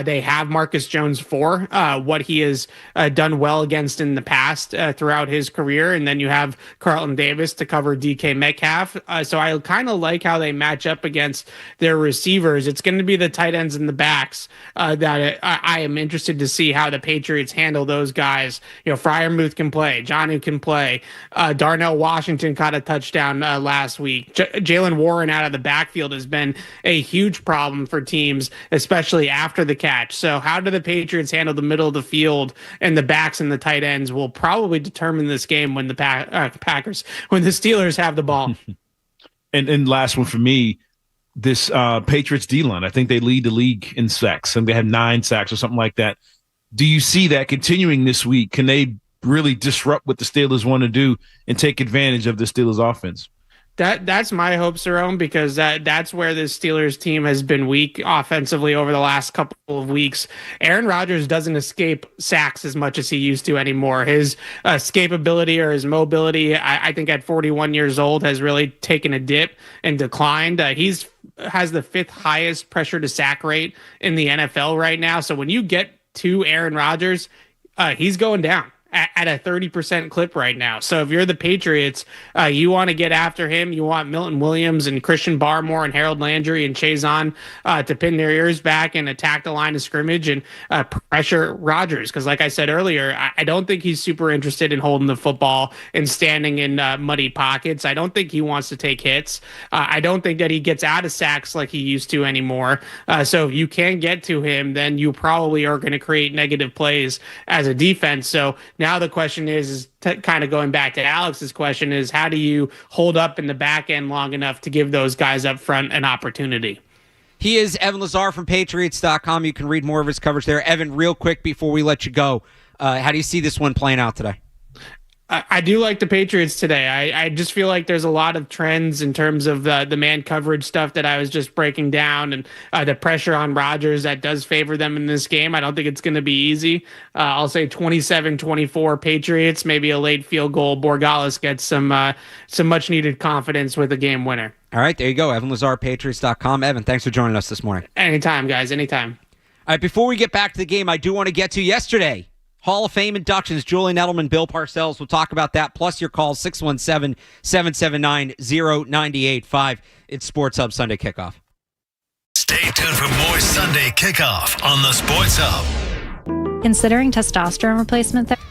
they have Marcus Jones for, what he has done well against in the past throughout his career. And then you have Carlton Davis to cover DK Metcalf. So I kind of like how they match up against their receivers. It's going to be the tight ends and the backs that I am interested to see how the Patriots handle those guys. Freiermuth can play. Jonnu can play. Darnell Washington caught a touchdown last week. Jalen Warren out of the backfield has been a huge problem for teams, especially after the catch. So how do the Patriots handle the middle of the field and the backs and the tight ends will probably determine this game when the when the Steelers have the ball. And last one for me, this Patriots D-line. I think they lead the league in sacks, and they have 9 sacks or something like that. Do you see that continuing this week? Can they really disrupt what the Steelers want to do and take advantage of the Steelers offense? That's my hope, Cerrone, because that's where the Steelers team has been weak offensively over the last couple of weeks. Aaron Rodgers doesn't escape sacks as much as he used to anymore. His escapability or his mobility, I think at 41 years old, has really taken a dip and declined. He's has the 5th highest pressure to sack rate in the NFL right now. So when you get to Aaron Rodgers, he's going down at a 30% clip right now. So if you're the Patriots, you want to get after him. You want Milton Williams and Christian Barmore and Harold Landry and Chazon to pin their ears back and attack the line of scrimmage and pressure Rodgers. Because like I said earlier, I don't think he's super interested in holding the football and standing in muddy pockets. I don't think he wants to take hits. I don't think that he gets out of sacks like he used to anymore. So if you can get to him, then you probably are going to create negative plays as a defense. So now the question is kind of going back to Alex's question is how do you hold up in the back end long enough to give those guys up front an opportunity? He is Evan Lazar from Patriots.com. You can read more of his coverage there. Evan, real quick before we let you go, how do you see this one playing out today? I do like the Patriots today. I just feel like there's a lot of trends in terms of the man coverage stuff that I was just breaking down and the pressure on Rodgers that does favor them in this game. I don't think it's going to be easy. I'll say 27-24 Patriots, maybe a late field goal. Borregales gets some much needed confidence with a game winner. All right, there you go. Evan Lazar, Patriots.com. Evan, thanks for joining us this morning. Anytime, guys, anytime. All right, before we get back to the game, I do want to get to yesterday. Hall of Fame inductions, Julian Edelman, Bill Parcells. We'll talk about that, plus your calls, 617-779-0985. It's Sports Hub Sunday Kickoff. Stay tuned for more Sunday Kickoff on the Sports Hub. Considering testosterone replacement therapy?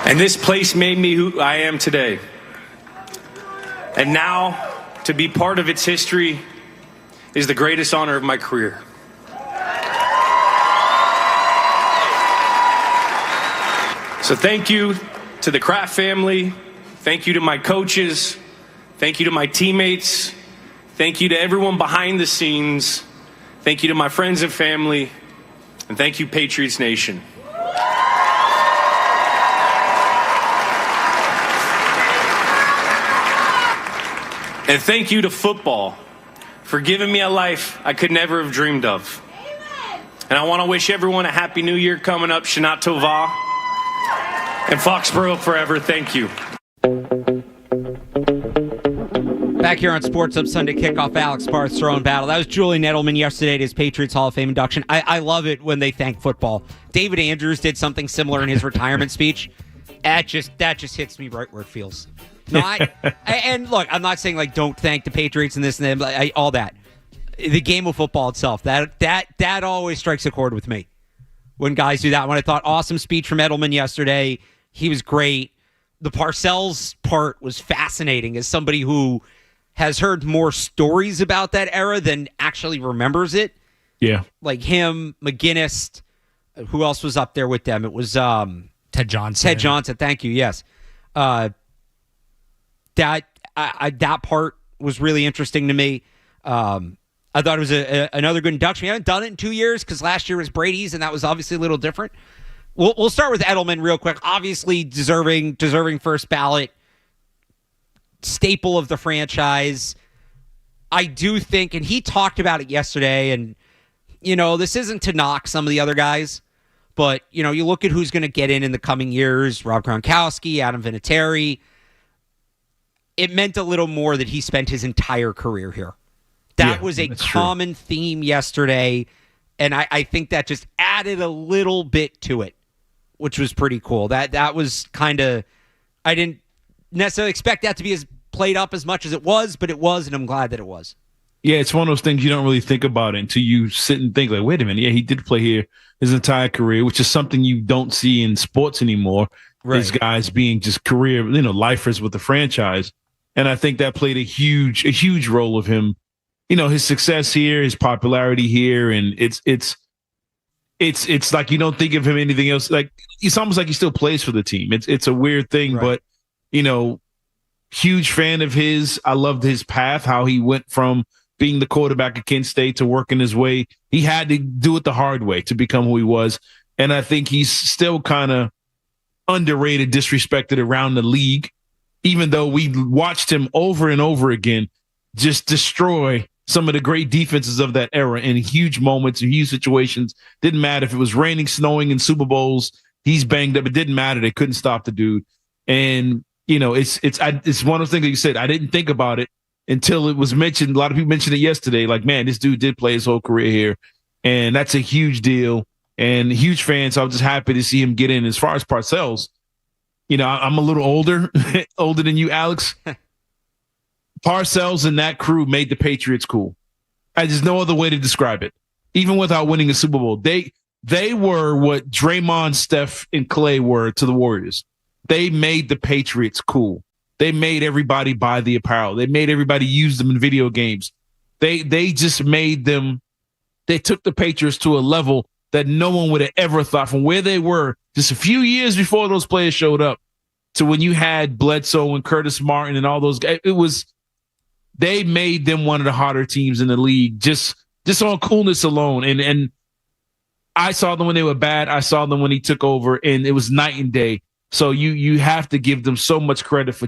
And this place made me who I am today. And now, to be part of its history is the greatest honor of my career. So thank you to the Kraft family. Thank you to my coaches. Thank you to my teammates. Thank you to everyone behind the scenes. Thank you to my friends and family. And thank you, Patriots Nation. And thank you to football for giving me a life I could never have dreamed of. And I want to wish everyone a happy new year coming up. Shana Tova. And Foxborough forever. Thank you. Back here on Sports Up Sunday Kickoff, Alex Barth, Cerrone Battle. That was Julian Edelman yesterday at his Patriots Hall of Fame induction. I love it when they thank football. David Andrews did something similar in his retirement speech. That just hits me right where it feels. No, and look, I'm not saying like don't thank the Patriots and this and that, all that. The game of football itself, that always strikes a chord with me when guys do that. When I thought awesome speech from Edelman yesterday, he was great. The Parcells part was fascinating as somebody who has heard more stories about that era than actually remembers it. Yeah, like him, McGinnis. Who else was up there with them? It was Ted Johnson. Ted Johnson. Thank you. Yes. That part was really interesting to me. I thought it was another good induction. We haven't done it in 2 years because last year was Brady's, and that was obviously a little different. We'll start with Edelman real quick. Obviously, deserving first ballot, staple of the franchise. I do think, and he talked about it yesterday, and this isn't to knock some of the other guys, but you look at who's going to get in the coming years: Rob Gronkowski, Adam Vinatieri. It meant a little more that he spent his entire career here. That was a common theme yesterday, and I think that just added a little bit to it, which was pretty cool. That was kind of, I didn't necessarily expect that to be as played up as much as it was, but it was, and I'm glad that it was. Yeah, it's one of those things you don't really think about it until you sit and think, like, wait a minute, yeah, he did play here his entire career, which is something you don't see in sports anymore. Right. These guys being just career, lifers with the franchise. And I think that played a huge role of him, his success here, his popularity here. And it's like you don't think of him anything else. Like it's almost like he still plays for the team. It's a weird thing, right. But huge fan of his. I loved his path, how he went from being the quarterback at Kent State to working his way. He had to do it the hard way to become who he was. And I think he's still kind of underrated, disrespected around the league, even though we watched him over and over again just destroy some of the great defenses of that era in huge moments and huge situations. Didn't matter if it was raining, snowing in Super Bowls. He's banged up. It didn't matter. They couldn't stop the dude. And, it's one of those things that you said. I didn't think about it until it was mentioned. A lot of people mentioned it yesterday. Like, man, this dude did play his whole career here. And that's a huge deal and huge fan. So I'm just happy to see him get in. As far as Parcells, I'm a little older than you, Alex. Parcells and that crew made the Patriots cool. There's no other way to describe it. Even without winning a Super Bowl, they were what Draymond, Steph, and Clay were to the Warriors. They made the Patriots cool. They made everybody buy the apparel. They made everybody use them in video games. They just made them. They took the Patriots to a level that no one would have ever thought from where they were just a few years before those players showed up to when you had Bledsoe and Curtis Martin and all those guys. They made them one of the hotter teams in the league just on coolness alone. And I saw them when they were bad. I saw them when he took over, and it was night and day. So you have to give them so much credit for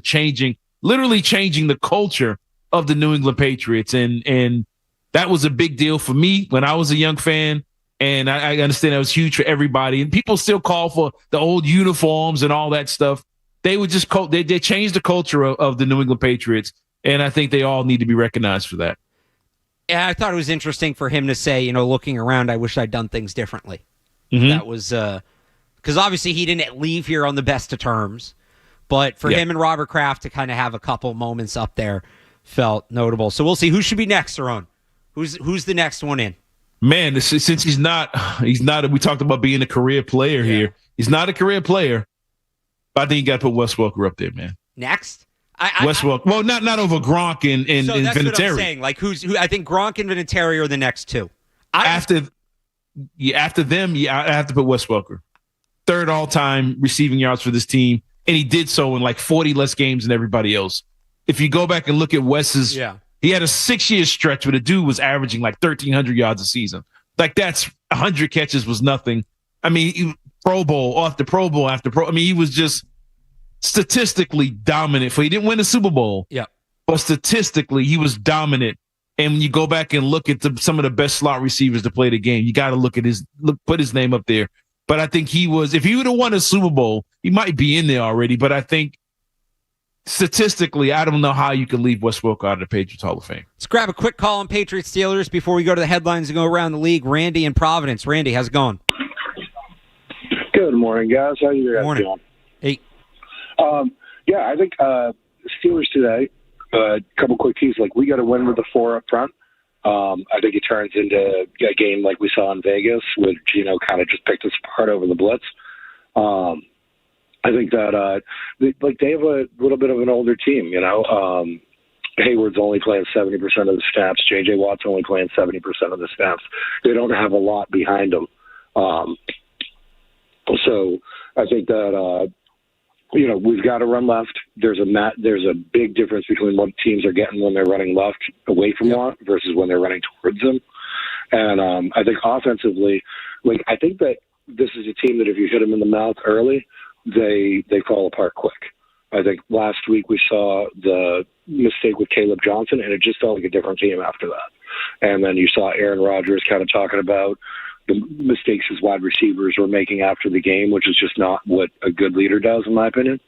literally changing the culture of the New England Patriots. And that was a big deal for me when I was a young fan. And I understand that was huge for everybody. And people still call for the old uniforms and all that stuff. They would just they changed the culture of the New England Patriots. And I think they all need to be recognized for that. Yeah, I thought it was interesting for him to say, looking around, I wish I'd done things differently. Mm-hmm. That was because obviously he didn't leave here on the best of terms. But for him and Robert Kraft to kind of have a couple moments up there felt notable. So we'll see who should be next, Cerrone. Who's the next one in? Man, since he's not. We talked about being a career player here. He's not a career player. But I think you got to put Wes Welker up there, man. Next? Wes Welker. Well, not over Gronk and so that's Vinatieri. What I'm saying. Like, who? I think Gronk and Vinatieri are the next two. After them, I have to put Wes Welker. Third all-time receiving yards for this team, and he did so in like 40 less games than everybody else. If you go back and look at Wes's, he had a 6-year stretch where the dude was averaging like 1,300 yards a season. Like, that's 100 catches was nothing. I mean, Pro Bowl after Pro Bowl after Pro. I mean, he was just statistically dominant. He didn't win the Super Bowl. Yeah. But statistically, he was dominant. And when you go back and look at some of the best slot receivers to play the game, you got to put his name up there. But I think he was, if he would have won a Super Bowl, he might be in there already. But I think statistically, I don't know how you can leave Wes Welker out of the Patriots Hall of Fame. Let's grab a quick call on Patriots Steelers before we go to the headlines and go around the league. Randy in Providence. Randy, how's it going? Good morning, guys. How you guys doing? Hey. I think Steelers today, a couple quick keys. Like, we got to win with the 4 up front. I think it turns into a game like we saw in Vegas, where Gino kind of just picked us apart over the blitz. I think that they have a little bit of an older team. Hayward's only playing 70% of the snaps. J.J. Watt's only playing 70% of the snaps. They don't have a lot behind them. So I think that we've got to run left. There's a big difference between what teams are getting when they're running left away from Watt versus when they're running towards them. And I think offensively, I think that this is a team that if you hit them in the mouth early, they fall apart quick. I think last week we saw the mistake with Caleb Johnson, and it just felt like a different team after that. And then you saw Aaron Rodgers kind of talking about the mistakes his wide receivers were making after the game, which is just not what a good leader does, in my opinion.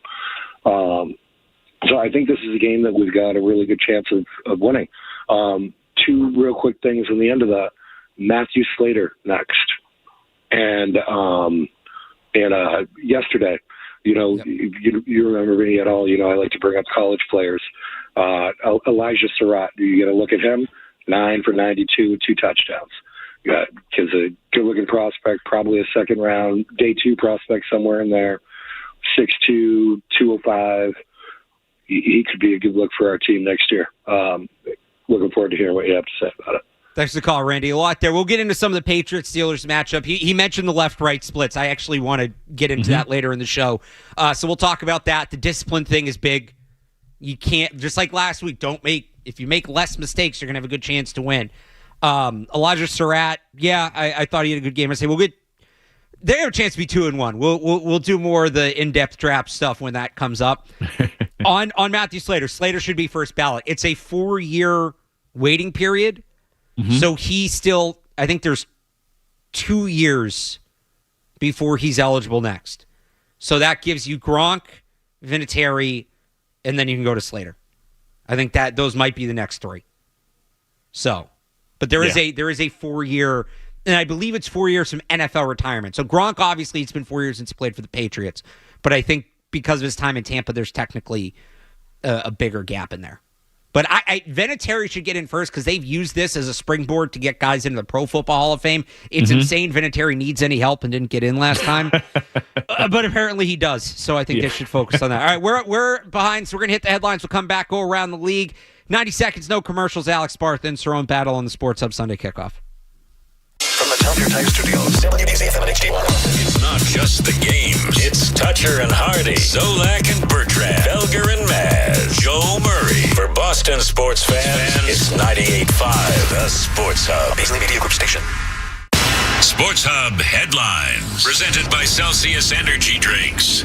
So I think this is a game that we've got a really good chance of winning. 2 real quick things in the end of that. Matthew Slater next. And yesterday, you remember me at all, I like to bring up college players. Elijah Surratt, you got to look at him, 9 for 92, 2 touchdowns. Yeah, kid's a good-looking prospect, probably a second-round, day 2 prospect somewhere in there, 6'2", 205. He could be a good look for our team next year. Looking forward to hearing what you have to say about it. Thanks for the call, Randy. A lot there. We'll get into some of the Patriots-Steelers matchup. He mentioned the left-right splits. I actually want to get into that later in the show. So we'll talk about that. The discipline thing is big. You can't, just like last week, if you make less mistakes, you're going to have a good chance to win. Elijah Surratt, I thought he had a good game. I say they have a chance to be 2-1. We'll do more of the in-depth draft stuff when that comes up. on Matthew Slater should be first ballot. It's a 4-year waiting period, so he still, I think there's 2 years before he's eligible next. So that gives you Gronk, Vinatieri, and then you can go to Slater. I think that those might be the next 3. So. But there is a 4-year, and I believe it's 4 years from NFL retirement. So Gronk, obviously, it's been 4 years since he played for the Patriots. But I think because of his time in Tampa, there's technically a bigger gap in there. But Vinatieri should get in first because they've used this as a springboard to get guys into the Pro Football Hall of Fame. It's insane Vinatieri needs any help and didn't get in last time. But apparently he does. So I think they should focus on that. All right, we're behind, so we're going to hit the headlines. We'll come back, go around the league. 90 seconds, no commercials. Alex Barth and Cerrone Battle on the Sports Hub Sunday Kickoff. From the Tell Your Time Studios, WBC FM and HD1. It's not just the games. It's Toucher and Hardy, Zolak and Bertrand, Felger and Maz, Joe Murray. For Boston sports fans, it's 98.5, the Sports Hub. Paisley Media Group Station. Sports Hub headlines. Presented by Celsius Energy Drinks.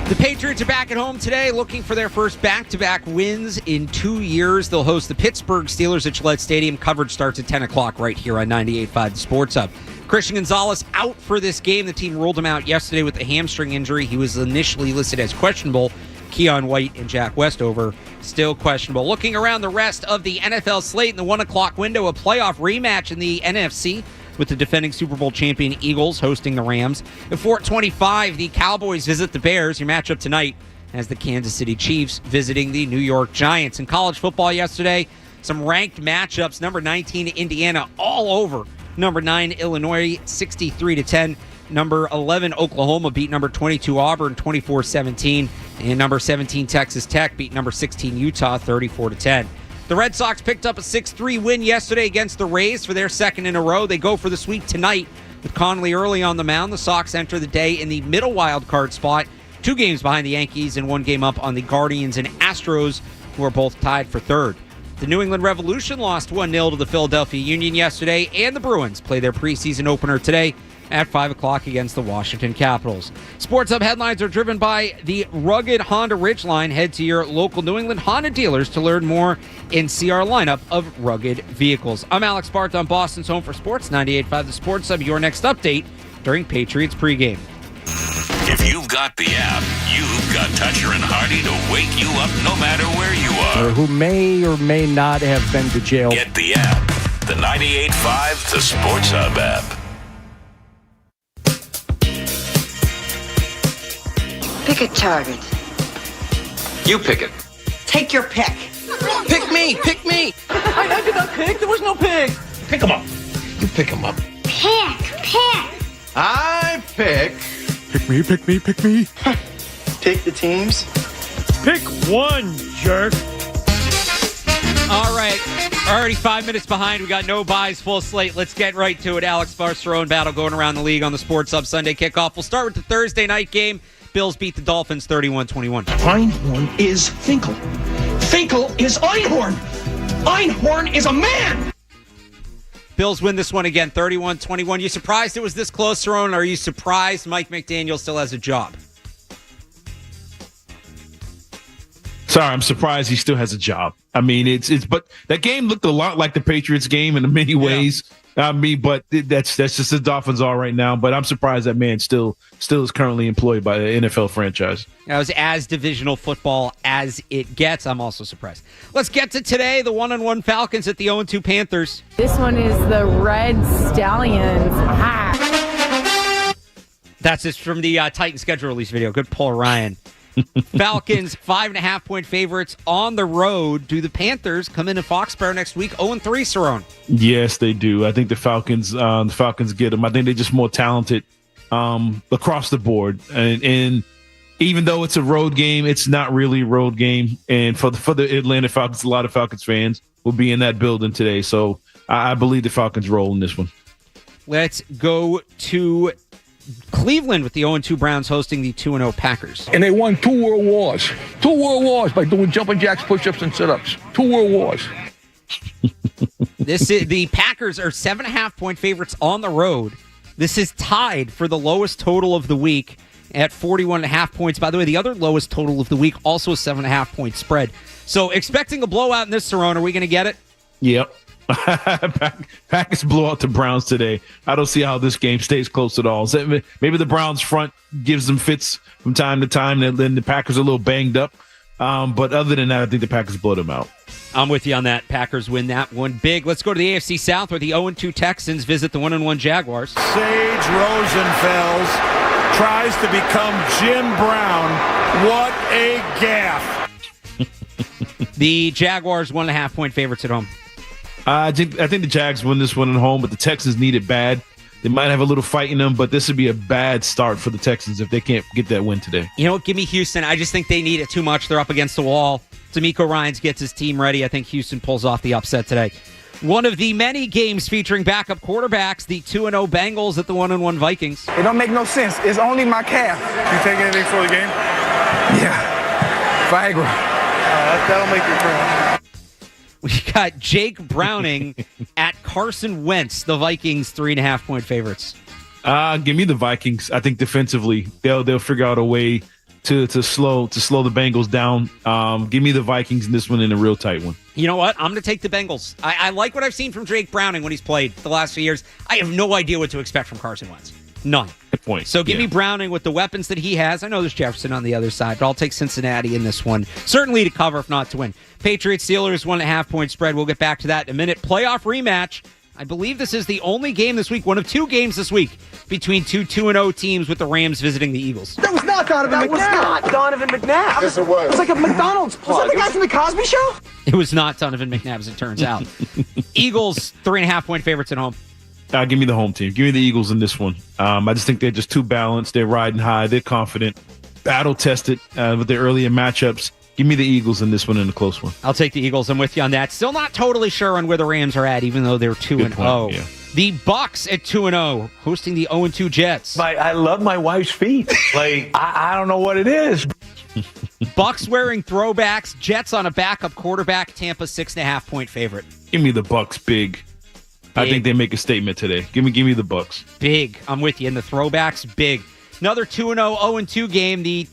The Patriots are back at home today looking for their first back-to-back wins in 2 years. They'll host the Pittsburgh Steelers at Gillette Stadium. Coverage starts at 10 o'clock right here on 98.5 The Sports Hub. Christian Gonzalez out for this game. The team ruled him out yesterday with a hamstring injury. He was initially listed as questionable. Keon White and Jack Westover still questionable. Looking around the rest of the NFL slate in the 1 o'clock window, a playoff rematch in the NFC with the defending Super Bowl champion Eagles hosting the Rams. At 4:25, the Cowboys visit the Bears. Your matchup tonight as the Kansas City Chiefs visiting the New York Giants. In college football yesterday, some ranked matchups. Number 19, Indiana, all over number 9, Illinois, 63-10. Number 11, Oklahoma beat number 22, Auburn, 24-17. And number 17, Texas Tech beat number 16, Utah, 34-10. The Red Sox picked up a 6-3 win yesterday against the Rays for their second in a row. They go for the sweep tonight with Conley early on the mound. The Sox enter the day in the middle wild card spot, 2 games behind the Yankees and 1 game up on the Guardians and Astros, who are both tied for third. The New England Revolution lost 1-0 to the Philadelphia Union yesterday, and the Bruins play their preseason opener today at 5 o'clock against the Washington Capitals. Sports Hub headlines are driven by the rugged Honda Ridgeline. Head to your local New England Honda dealers to learn more and see our lineup of rugged vehicles. I'm Alex Barth on Boston's Home for Sports, 98.5 The Sports Hub, your next update during Patriots pregame. If you've got the app, you've got Toucher and Hardy to wake you up no matter where you are. Or who may or may not have been to jail. Get the app, the 98.5 The Sports Hub app. Pick a target. You pick it. Take your pick. Pick me. Pick me. I did not pick. There was no pick. Pick him up. You pick him up. Pick. I pick. Pick me, pick me, pick me. Take the teams. Pick one, jerk. All right. Already 5 minutes behind. We got no buys, full slate. Let's get right to it. Alex Barth and Cerrone Battle going around the league on the Sports Hub Sunday Kickoff. We'll start with the Thursday night game. Bills beat the Dolphins 31-21. Einhorn is Finkel. Finkel is Einhorn. Einhorn is a man. Bills win this one again, 31-21. You surprised it was this close, Cerrone? Or are you surprised Mike McDaniel still has a job? Sorry, I'm surprised he still has a job. I mean, but that game looked a lot like the Patriots game in many ways. I mean, but that's just the Dolphins are right now. But I'm surprised that man still is currently employed by the NFL franchise. That was as divisional football as it gets. I'm also surprised. Let's get to today. The 1-1 Falcons at the 0-2 Panthers. This one is the Red Stallions. That's just from the Titan schedule release video. Good pull, Ryan. Falcons 5.5-point favorites on the road. Do the Panthers come into Foxborough next week 0-3, Cerrone? Yes, they do. I think the Falcons get them. I think they're just more talented across the board. And even though it's a road game, it's not really a road game. And for the Atlanta Falcons, a lot of Falcons fans will be in that building today. So I believe the Falcons roll in this one. Let's go to Cleveland with the 0-2 Browns hosting the 2-0 Packers. And they won 2 world wars. 2 world wars by doing jumping jacks, push-ups, and sit-ups. 2 world wars. The Packers are 7.5-point favorites on the road. This is tied for the lowest total of the week at 41.5 points. By the way, the other lowest total of the week, also a 7.5-point spread. So expecting a blowout in this, Cerrone. Are we going to get it? Yep. Packers blow out the Browns today. I don't see how this game stays close at all. So maybe the Browns front gives them fits from time to time, and then the Packers are a little banged up. But other than that, I think the Packers blow them out. I'm with you on that. Packers win that one big. Let's go to the AFC South where the 0-2 Texans visit the 1-1 Jaguars. Sage Rosenfels tries to become Jim Brown. What a gaffe. The Jaguars 1.5-point favorites at home. I think the Jags win this one at home, but the Texans need it bad. They might have a little fight in them, but this would be a bad start for the Texans if they can't get that win today. You know what? Give me Houston. I just think they need it too much. They're up against the wall. D'Amico Ryans gets his team ready. I think Houston pulls off the upset today. One of the many games featuring backup quarterbacks, the 2-0 Bengals at the 1-1 Vikings. It don't make no sense. It's only my calf. You take anything for the game? Yeah. Viagra. That'll make you cry. We got Jake Browning at Carson Wentz, the Vikings 3.5-point favorites. Give me the Vikings. I think defensively they'll figure out a way to slow the Bengals down. Give me the Vikings in this one in a real tight one. You know what? I'm going to take the Bengals. I like what I've seen from Jake Browning when he's played the last few years. I have no idea what to expect from Carson Wentz. None. Good point. So give me Browning with the weapons that he has. I know there's Jefferson on the other side, but I'll take Cincinnati in this one. Certainly to cover, if not to win. Patriots Steelers 1.5-point spread. We'll get back to that in a minute. Playoff rematch. I believe this is the only game this week, one of 2 games this week, between two 2-0 teams with the Rams visiting the Eagles. That was not Donovan McNabb. That was not Donovan McNabb. Yes, it was. It was like a McDonald's plug. Was that the guy from the Cosby Show? It was not Donovan McNabb, as it turns out. Eagles 3.5-point favorites at home. Give me the home team. Give me the Eagles in this one. I just think they're just too balanced. They're riding high. They're confident. Battle tested with their earlier matchups. Give me the Eagles in this one in a close one. I'll take the Eagles. I'm with you on that. Still not totally sure on where the Rams are at, even though they're 2-0. Yeah. The Bucks at 2-0, hosting the 0-2 Jets. I love my wife's feet. I don't know what it is. Bucks wearing throwbacks. Jets on a backup quarterback. Tampa 6.5-point favorite. Give me the Bucks big. I think they make a statement today. Give me the Bucks. Big. I'm with you. And the throwbacks, big. Another 2-0, 0-2 game. The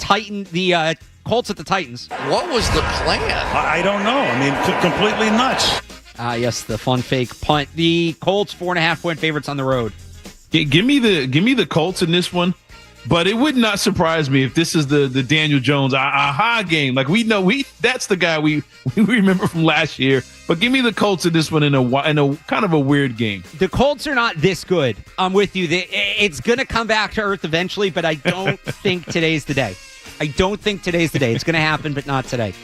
Colts at the Titans. What was the plan? I don't know. I mean, completely nuts. Yes, the fun fake punt. The Colts 4.5-point favorites on the road. Give me the Colts in this one. But it would not surprise me if this is the Daniel Jones aha game. Like that's the guy we remember from last year. But give me the Colts in this one in a kind of a weird game. The Colts are not this good. I'm with you. It's going to come back to earth eventually, but I don't think today's the day. It's going to happen, but not today.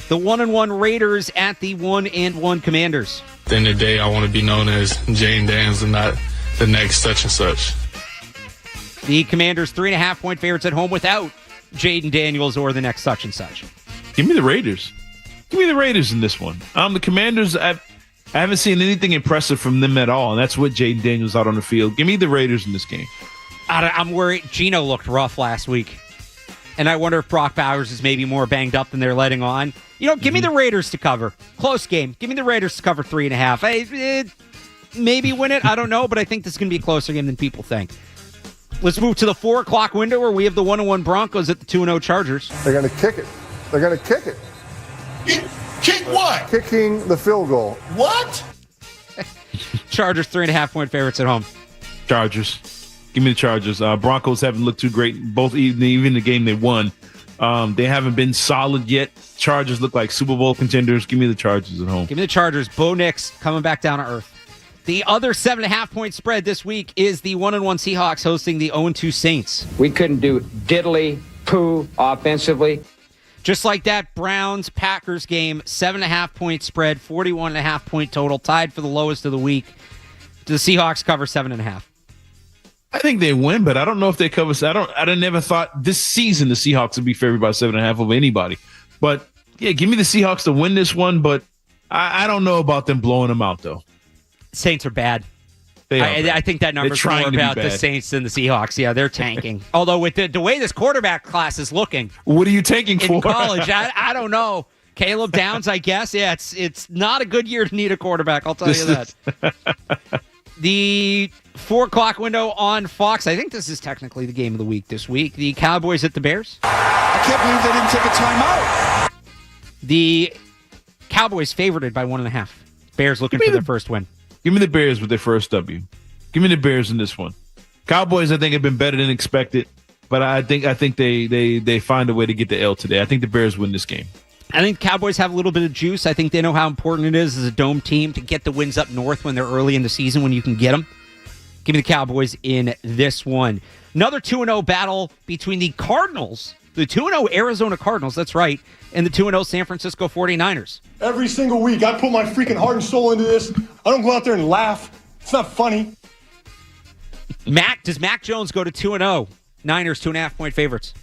The 1-1 Raiders at the 1-1 Commanders. At the end of the day, I want to be known as Jane Daniels and not the next such and such. The Commanders 3.5-point favorites at home without Jaden Daniels or the next such and such. Give me the Raiders. Give me the Raiders in this one. The Commanders, I haven't seen anything impressive from them at all, and that's what Jaden Daniels out on the field. Give me the Raiders in this game. I'm worried. Geno looked rough last week, and I wonder if Brock Bowers is maybe more banged up than they're letting on. Give me the Raiders to cover. Close game. Give me the Raiders to cover 3.5. Maybe win it. I don't know, but I think this is going to be a closer game than people think. Let's move to the 4 o'clock window where we have the 1-1 Broncos at the 2-0 Chargers. They're going to kick it. They're going to kick it. Kick what? Kicking the field goal. What? Chargers 3.5-point favorites at home. Chargers. Give me the Chargers. Broncos haven't looked too great, even the game they won. They haven't been solid yet. Chargers look like Super Bowl contenders. Give me the Chargers at home. Give me the Chargers. Bo Nix coming back down to earth. The other 7.5-point spread this week is the 1-1 Seahawks hosting the 0-2 Saints. We couldn't do diddly poo offensively. Just like that Browns-Packers game, 7.5-point spread, 41.5-point total, tied for the lowest of the week. Do the Seahawks cover 7.5? I think they win, but I don't know if they cover. I never thought this season the Seahawks would be favored by 7.5 over anybody. But yeah, give me the Seahawks to win this one, but I don't know about them blowing them out though. Saints are bad. I think that number's more about the Saints than the Seahawks. Yeah, they're tanking. Although with the way this quarterback class is looking. What are you tanking for? In college, I don't know. Caleb Downs, I guess. Yeah, it's not a good year to need a quarterback, I'll tell you that. The 4 o'clock window on Fox. I think this is technically the game of the week this week. The Cowboys at the Bears. I can't believe they didn't take a timeout. The Cowboys favorited by 1.5. Bears looking for their first win. Give me the Bears with their first W. Give me the Bears in this one. Cowboys, I think, have been better than expected, but I think they find a way to get the L today. I think the Bears win this game. I think Cowboys have a little bit of juice. I think they know how important it is as a dome team to get the wins up north when they're early in the season when you can get them. Give me the Cowboys in this one. Another 2-0 battle between the Cardinals, the 2-0 Arizona Cardinals, that's right, and the 2-0 San Francisco 49ers. Every single week, I put my freaking heart and soul into this. I don't go out there and laugh. It's not funny. Does Mac Jones go to 2-0? Niners 2.5-point favorites.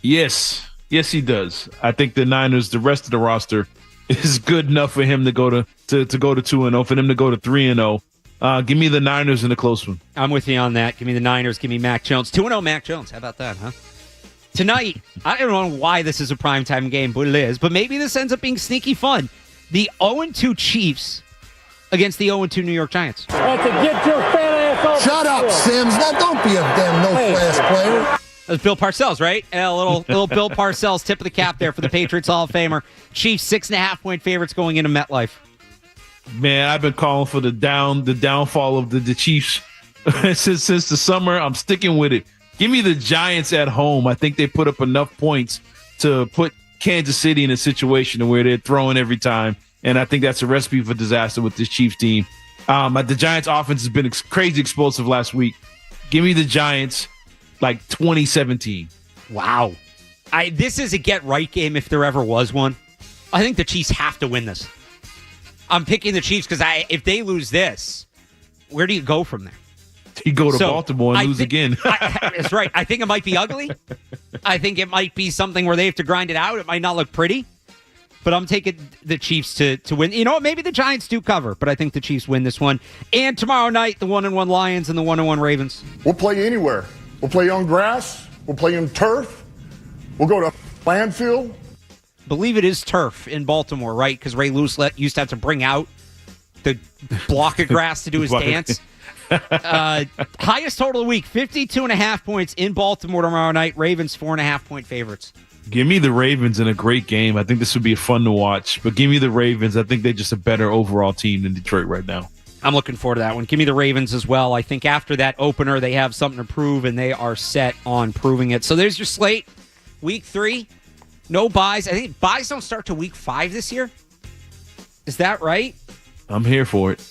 Yes, he does. I think the Niners, the rest of the roster, is good enough for him to go to 2-0, for them to go to 3-0. Give me the Niners in a close one. I'm with you on that. Give me the Niners. Give me Mac Jones. 2-0 Mac Jones. How about that, huh? Tonight, I don't know why this is a primetime game, but it is. But maybe this ends up being sneaky fun. The 0-2 Chiefs against the 0-2 New York Giants. And to get your fat ass off. Shut up, Sims. Now don't be a damn no-class player. That was Bill Parcells, right? A little Bill Parcells tip of the cap there for the Patriots Hall of Famer. Chiefs 6.5-point favorites going into MetLife. Man, I've been calling for the downfall of the Chiefs since the summer. I'm sticking with it. Give me the Giants at home. I think they put up enough points to put Kansas City in a situation where they're throwing every time, and I think that's a recipe for disaster with this Chiefs team. The Giants' offense has been crazy explosive last week. Give me the Giants like 2017. Wow. This is a get-right game if there ever was one. I think the Chiefs have to win this. I'm picking the Chiefs because if they lose this, where do you go from there? You go to Baltimore and lose again. That's right. I think it might be ugly. I think it might be something where they have to grind it out. It might not look pretty. But I'm taking the Chiefs to win. You know what? Maybe the Giants do cover, but I think the Chiefs win this one. And tomorrow night, the 1-1 Lions and the 1-1 Ravens. We'll play anywhere. We'll play on grass. We'll play on turf. We'll go to landfill. Believe it is turf in Baltimore, right? Because Ray Lewis used to have to bring out the block of grass to do his dance. Highest total of the week, 52.5 points in Baltimore tomorrow night. Ravens 4.5-point favorites. Give me the Ravens in a great game. I think this would be fun to watch. But give me the Ravens. I think they're just a better overall team than Detroit right now. I'm looking forward to that one. Give me the Ravens as well. I think after that opener, they have something to prove, and they are set on proving it. So there's your slate. Week 3, no buys. I think buys don't start to week 5 this year. Is that right? I'm here for it.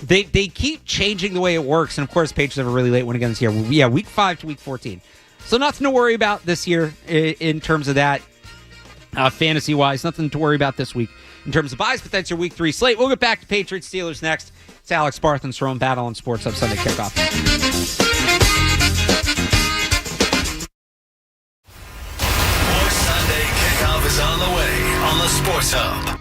They keep changing the way it works. And, of course, Patriots have a really late one again this year. Yeah, week 5 to week 14. So nothing to worry about this year in terms of that, fantasy-wise. Nothing to worry about this week in terms of buys, but that's your Week 3 slate. We'll get back to Patriots-Steelers next. It's Alex Barth and Cerrone Battle on Sports Hub Sunday Kickoff. More Sunday Kickoff is on the way on the Sports Hub.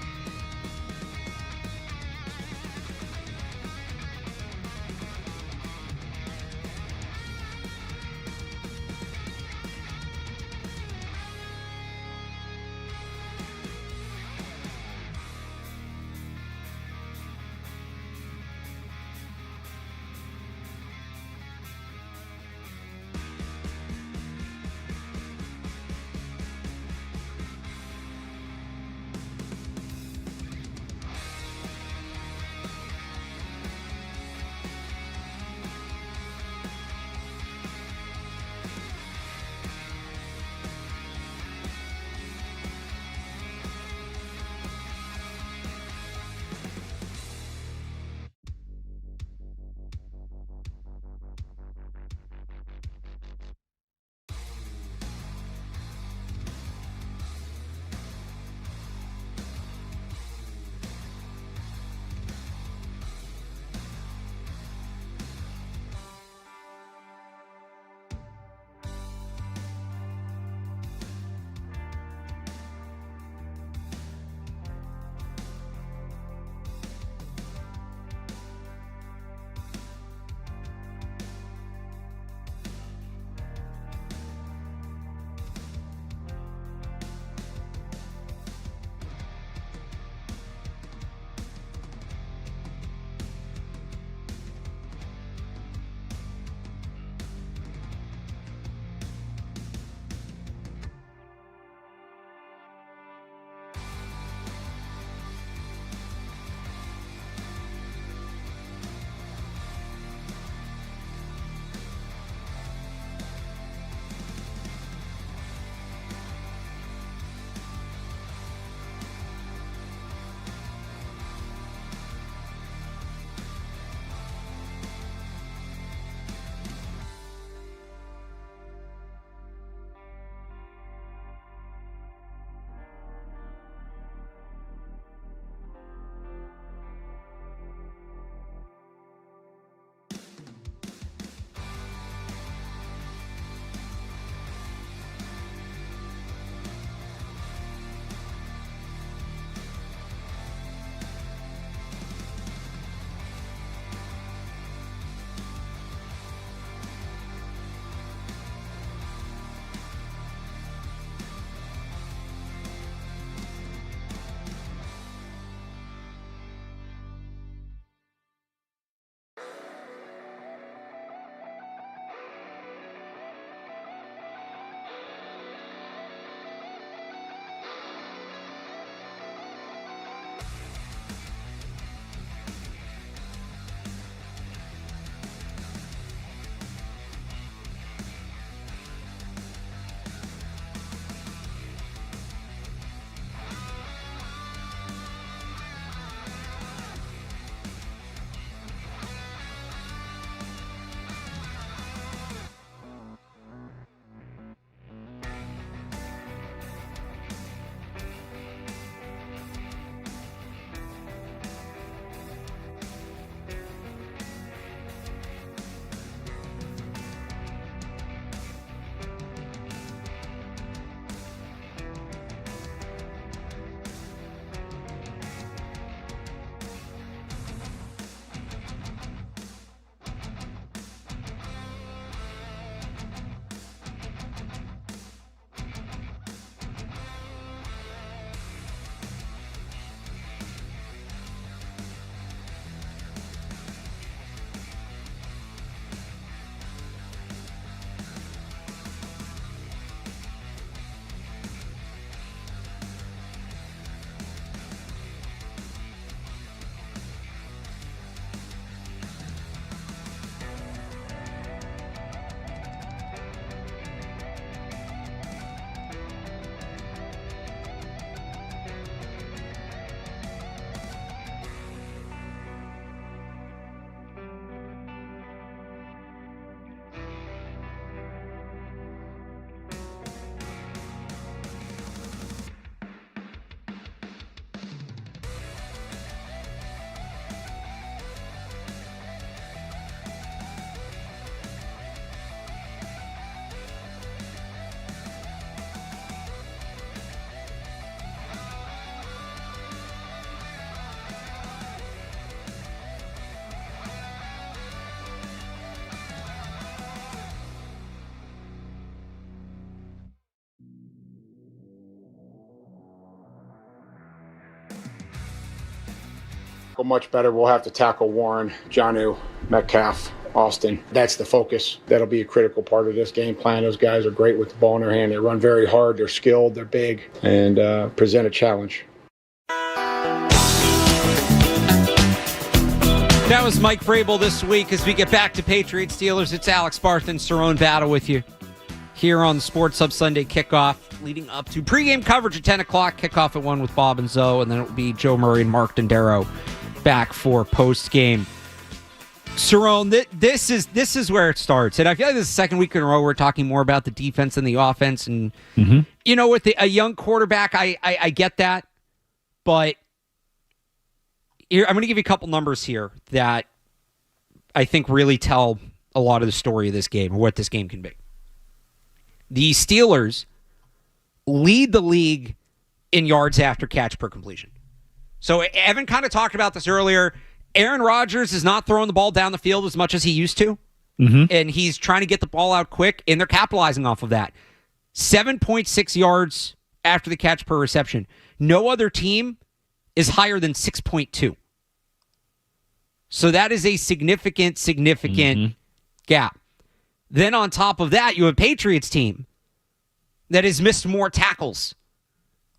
Much better. We'll have to tackle Warren, Jonnu, Metcalf, Austin. That's the focus. That'll be a critical part of this game plan. Those guys are great with the ball in their hand. They run very hard. They're skilled. They're big and present a challenge. That was Mike Vrabel this week. As we get back to Patriots Steelers, it's Alex Barth and Cerrone Battle with you here on the Sports Hub Sunday Kickoff, leading up to pregame coverage at 10 o'clock. Kickoff at 1 with Bob and Zoe, and then it will be Joe Murray and Mark Dondero back for postgame. Cerrone, this is where it starts. And I feel like this is the second week in a row we're talking more about the defense than the offense. And, with a young quarterback, I get that. But here, I'm going to give you a couple numbers here that I think really tell a lot of the story of this game or what this game can be. The Steelers lead the league in yards after catch per completion. So Evan kind of talked about this earlier. Aaron Rodgers is not throwing the ball down the field as much as he used to. And he's trying to get the ball out quick, and they're capitalizing off of that. 7.6 yards after the catch per reception. No other team is higher than 6.2. So that is a significant gap. Then on top of that, you have a Patriots team that has missed more tackles.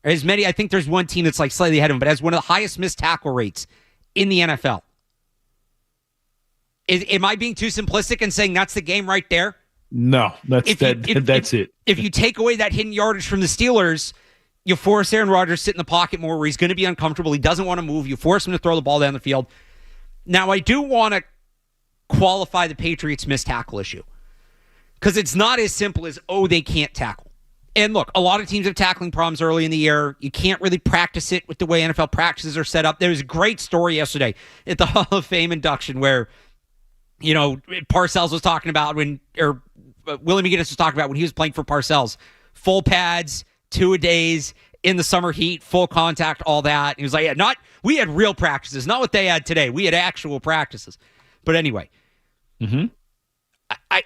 As many, I think there's one team that's like slightly ahead of them, but has one of the highest missed tackle rates in the NFL. Am I being too simplistic in saying that's the game right there? No, that's it. If you take away that hidden yardage from the Steelers, you force Aaron Rodgers to sit in the pocket more where he's going to be uncomfortable. He doesn't want to move. You force him to throw the ball down the field. Now, I do want to qualify the Patriots' missed tackle issue because it's not as simple as, they can't tackle. And look, a lot of teams have tackling problems early in the year. You can't really practice it with the way NFL practices are set up. There was a great story yesterday at the Hall of Fame induction where, Parcells was talking about Willie McGinnis was talking about when he was playing for Parcells. Full pads, 2-a-days, in the summer heat, full contact, all that. And he was like, we had real practices, not what they had today. We had actual practices. But anyway,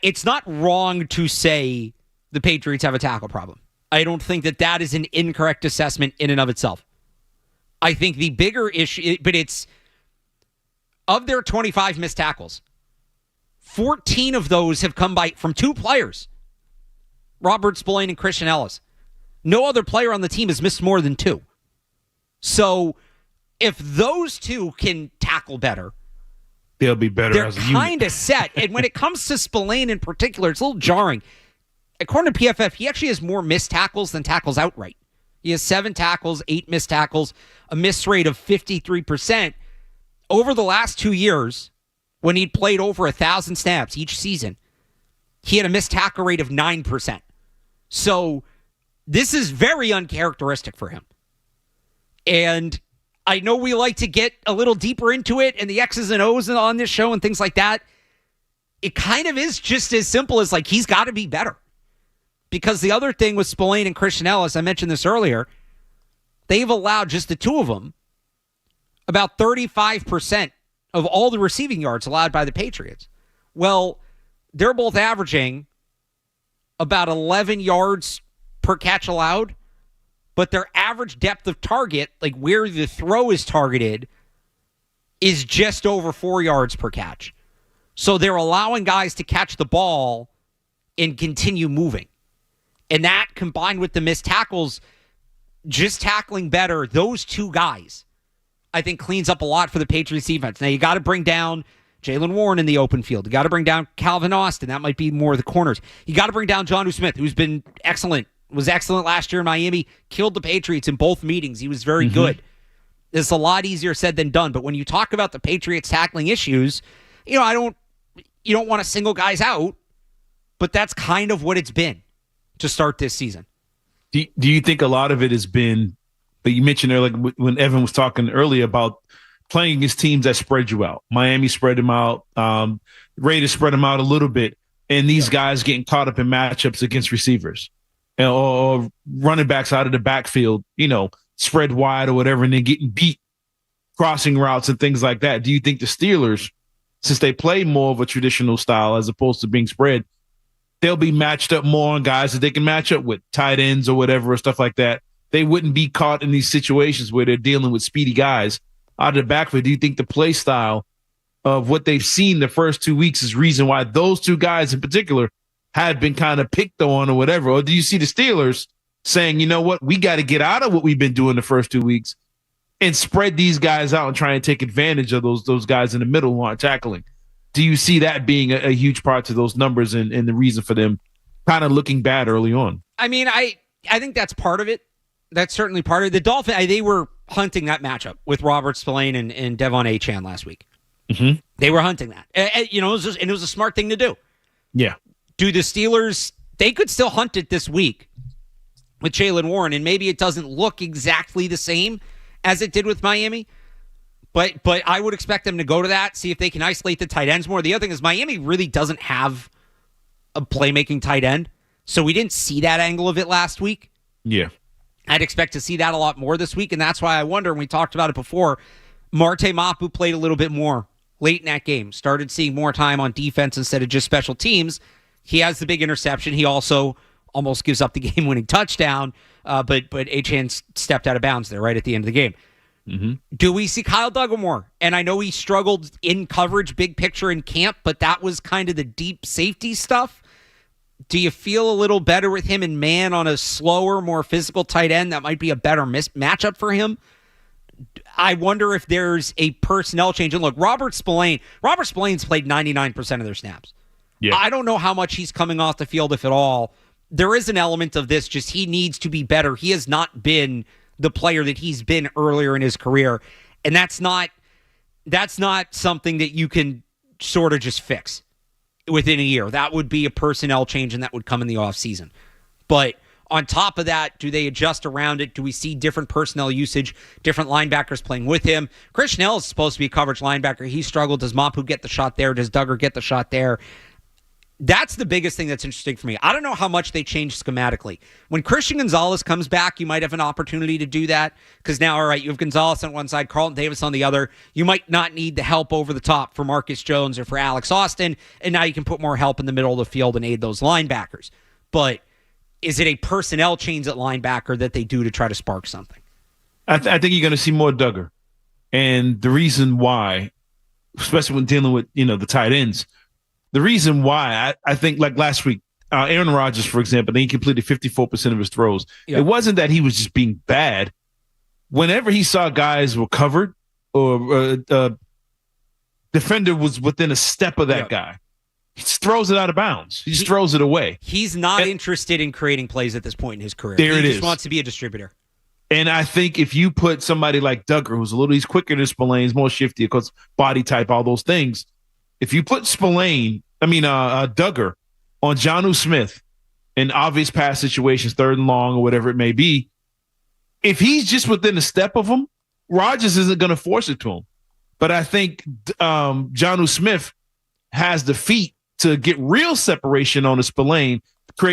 it's not wrong to say the Patriots have a tackle problem. I don't think that is an incorrect assessment in and of itself. I think the bigger issue, but it's of their 25 missed tackles, 14 of those have come from two players, Robert Spillane and Christian Ellis. No other player on the team has missed more than 2. So if those two can tackle better, they'll be better. They're kind of set. And when it comes to Spillane in particular, it's a little jarring. According to PFF, he actually has more missed tackles than tackles outright. He has 7 tackles, 8 missed tackles, a miss rate of 53%. Over the last 2 years, when he'd played over 1,000 snaps each season, he had a missed tackle rate of 9%. So this is very uncharacteristic for him. And I know we like to get a little deeper into it and the X's and O's on this show and things like that. It kind of is just as simple as he's got to be better. Because the other thing with Spillane and Christian Ellis, I mentioned this earlier, they've allowed just the two of them about 35% of all the receiving yards allowed by the Patriots. Well, they're both averaging about 11 yards per catch allowed, but their average depth of target, where the throw is targeted, is just over 4 yards per catch. So they're allowing guys to catch the ball and continue moving. And that, combined with the missed tackles, just tackling better, those two guys, I think cleans up a lot for the Patriots defense. Now, you got to bring down Jaylen Warren in the open field. You got to bring down Calvin Austin. That might be more the corners. You got to bring down Jonnu Smith, who's been excellent, was excellent last year in Miami, killed the Patriots in both meetings. He was very good. It's a lot easier said than done. But when you talk about the Patriots tackling issues, you don't want to single guys out, but that's kind of what it's been to start this season. Do you think a lot of it has been, but you mentioned there, when Evan was talking earlier about playing against teams that spread you out. Miami spread them out. Raiders spread them out a little bit. And these guys getting caught up in matchups against receivers or running backs out of the backfield, spread wide or whatever, and then getting beat crossing routes and things like that. Do you think the Steelers, since they play more of a traditional style as opposed to being spread, they'll be matched up more on guys that they can match up with, tight ends or whatever, or stuff like that? They wouldn't be caught in these situations where they're dealing with speedy guys out of the backfield? Do you think the play style of what they've seen the first 2 weeks is reason why those two guys in particular have been kind of picked on or whatever? Or do you see the Steelers saying, you know what, we got to get out of what we've been doing the first 2 weeks and spread these guys out and try and take advantage of those guys in the middle who aren't tackling? Do you see that being a huge part to those numbers and the reason for them kind of looking bad early on? I mean, I think that's part of it. That's certainly part of it. The Dolphins, they were hunting that matchup with Robert Spillane and Devon Achane last week. Mm-hmm. They were hunting that. It was a smart thing to do. Yeah. Do the Steelers, they could still hunt it this week with Jaylen Warren, and maybe it doesn't look exactly the same as it did with Miami, but I would expect them to go to that, see if they can isolate the tight ends more. The other thing is Miami really doesn't have a playmaking tight end, so we didn't see that angle of it last week. Yeah. I'd expect to see that a lot more this week, and that's why I wonder, and we talked about it before, Marte Mapu played a little bit more late in that game, started seeing more time on defense instead of just special teams. He has the big interception. He also almost gives up the game-winning touchdown, but Achane stepped out of bounds there right at the end of the game. Mm-hmm. Do we see Kyle Duggar more? And I know he struggled in coverage, big picture in camp, but that was kind of the deep safety stuff. Do you feel a little better with him in man on a slower, more physical tight end? That might be a better matchup for him. I wonder if there's a personnel change. And look, Robert Spillane's played 99% of their snaps. Yeah. I don't know how much he's coming off the field, if at all. There is an element of this, just he needs to be better. He has not been the player that he's been earlier in his career. And that's not something that you can sort of just fix within a year. That would be a personnel change, and that would come in the offseason. But on top of that, do they adjust around it? Do we see different personnel usage, different linebackers playing with him? Chris Schnell is supposed to be a coverage linebacker. He struggled. Does Mapu get the shot there? Does Duggar get the shot there? That's the biggest thing that's interesting for me. I don't know how much they change schematically. When Christian Gonzalez comes back, you might have an opportunity to do that because now, all right, you have Gonzalez on one side, Carlton Davis on the other. You might not need the help over the top for Marcus Jones or for Alex Austin, and now you can put more help in the middle of the field and aid those linebackers. But is it a personnel change at linebacker that they do to try to spark something? I think you're going to see more Duggar. And the reason why, especially when dealing with, the tight ends, the reason why I think, like last week, Aaron Rodgers, for example, he completed 54% of his throws. Yep. It wasn't that he was just being bad. Whenever he saw guys were covered or defender was within a step of that guy, he just throws it out of bounds. He just throws it away. He's not interested in creating plays at this point in his career. He just wants to be a distributor. And I think if you put somebody like Duggar, he's quicker than Spillane, he's more shifty, of course, body type, all those things. If you put Duggar on Jonnu Smith in obvious pass situations, 3rd and long or whatever it may be, if he's just within a step of him, Rodgers isn't going to force it to him. But I think Jonnu Smith has the feet to get real separation on a Spillane,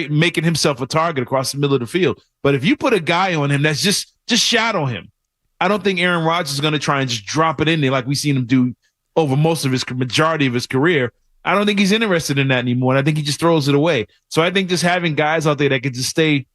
making himself a target across the middle of the field. But if you put a guy on him that's just shadow him, I don't think Aaron Rodgers is going to try and just drop it in there like we've seen him do over majority of his career. I don't think he's interested in that anymore, and I think he just throws it away. So I think just having guys out there that can just stay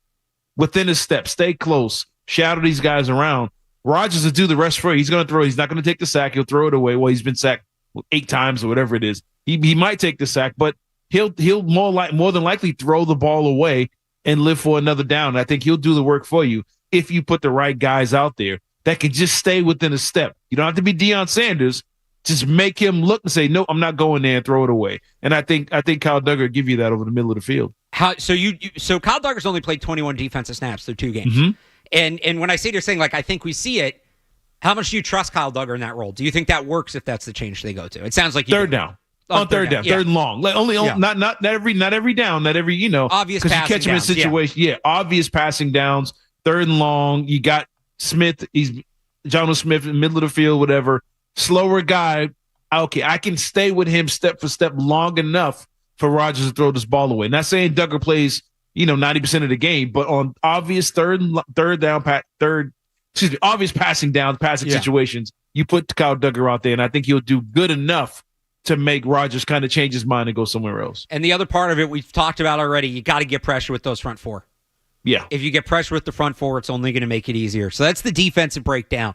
within a step, stay close, shadow these guys around. Rodgers will do the rest for you. He's going to throw. He's not going to take the sack. He'll throw it away. Well, he's been sacked 8 times or whatever it is. He might take the sack, but he'll more than likely throw the ball away and live for another down. And I think he'll do the work for you if you put the right guys out there that can just stay within a step. You don't have to be Deion Sanders. Just make him look and say, no, I'm not going there and throw it away. And I think Kyle Duggar will give you that over the middle of the field. So Kyle Duggar's only played 21 defensive snaps through 2 games. Mm-hmm. And when I say they're saying, like, I think we see it, how much do you trust Kyle Duggar in that role? Do you think that works if that's the change they go to? It sounds like you third down. On third down, yeah. 3rd and long. Like not every down, not every, obvious because you catch him in a situation. Yeah, obvious passing downs, 3rd and long. You got Smith, he's Jonnu Smith in the middle of the field, whatever. Slower guy. Okay, I can stay with him step for step long enough for Rodgers to throw this ball away. Not saying Duggar plays, 90% of the game, but on obvious obvious passing situations, you put Kyle Duggar out there, and I think he'll do good enough to make Rodgers kind of change his mind and go somewhere else. And the other part of it we've talked about already, you got to get pressure with those front 4. Yeah. If you get pressure with the front 4, it's only going to make it easier. So that's the defensive breakdown.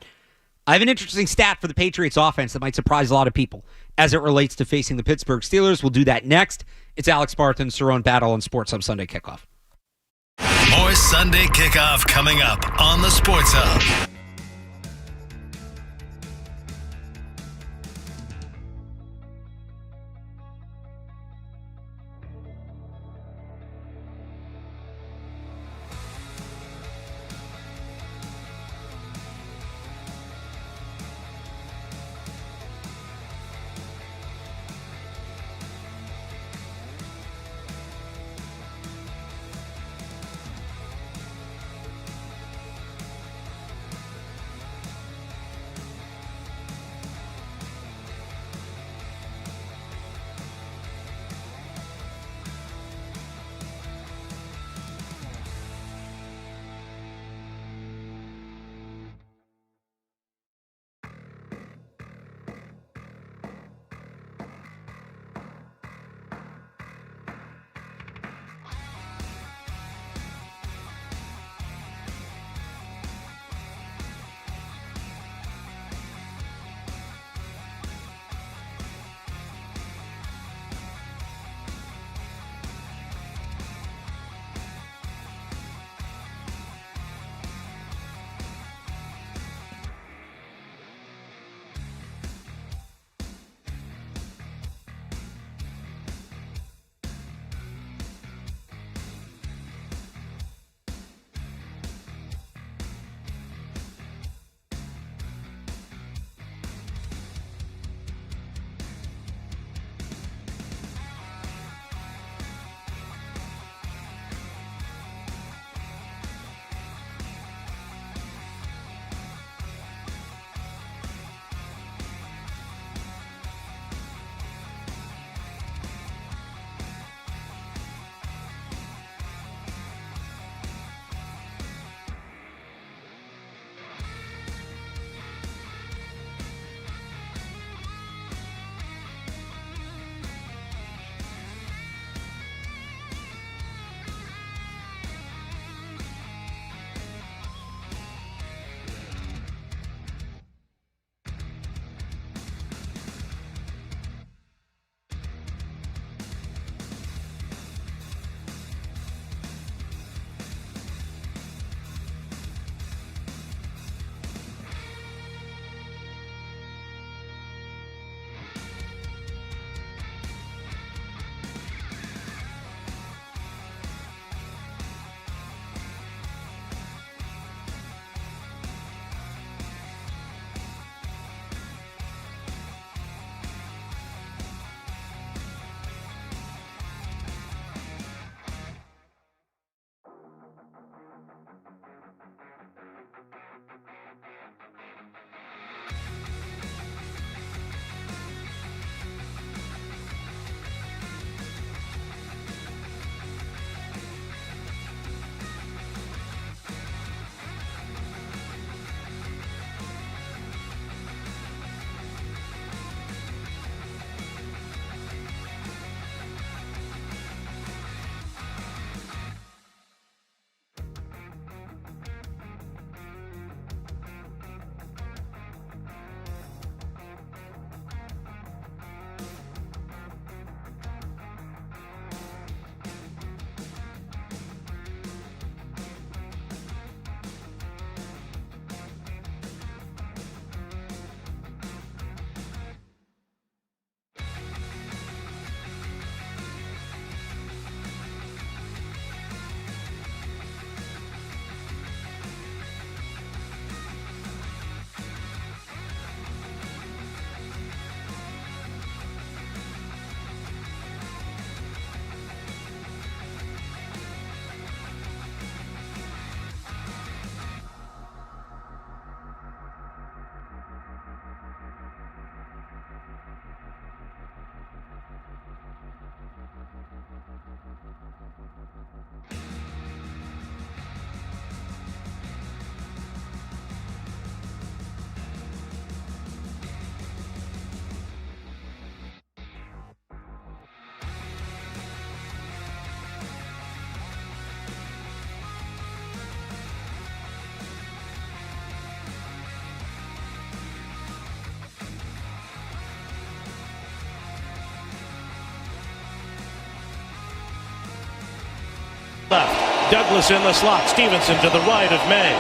I have an interesting stat for the Patriots offense that might surprise a lot of people as it relates to facing the Pittsburgh Steelers. We'll do that next. It's Alex Barth and Cerrone Battle on Sports Hub Sunday Kickoff. More Sunday Kickoff coming up on the Sports Hub. left. Douglas in the slot. Stevenson to the right of May.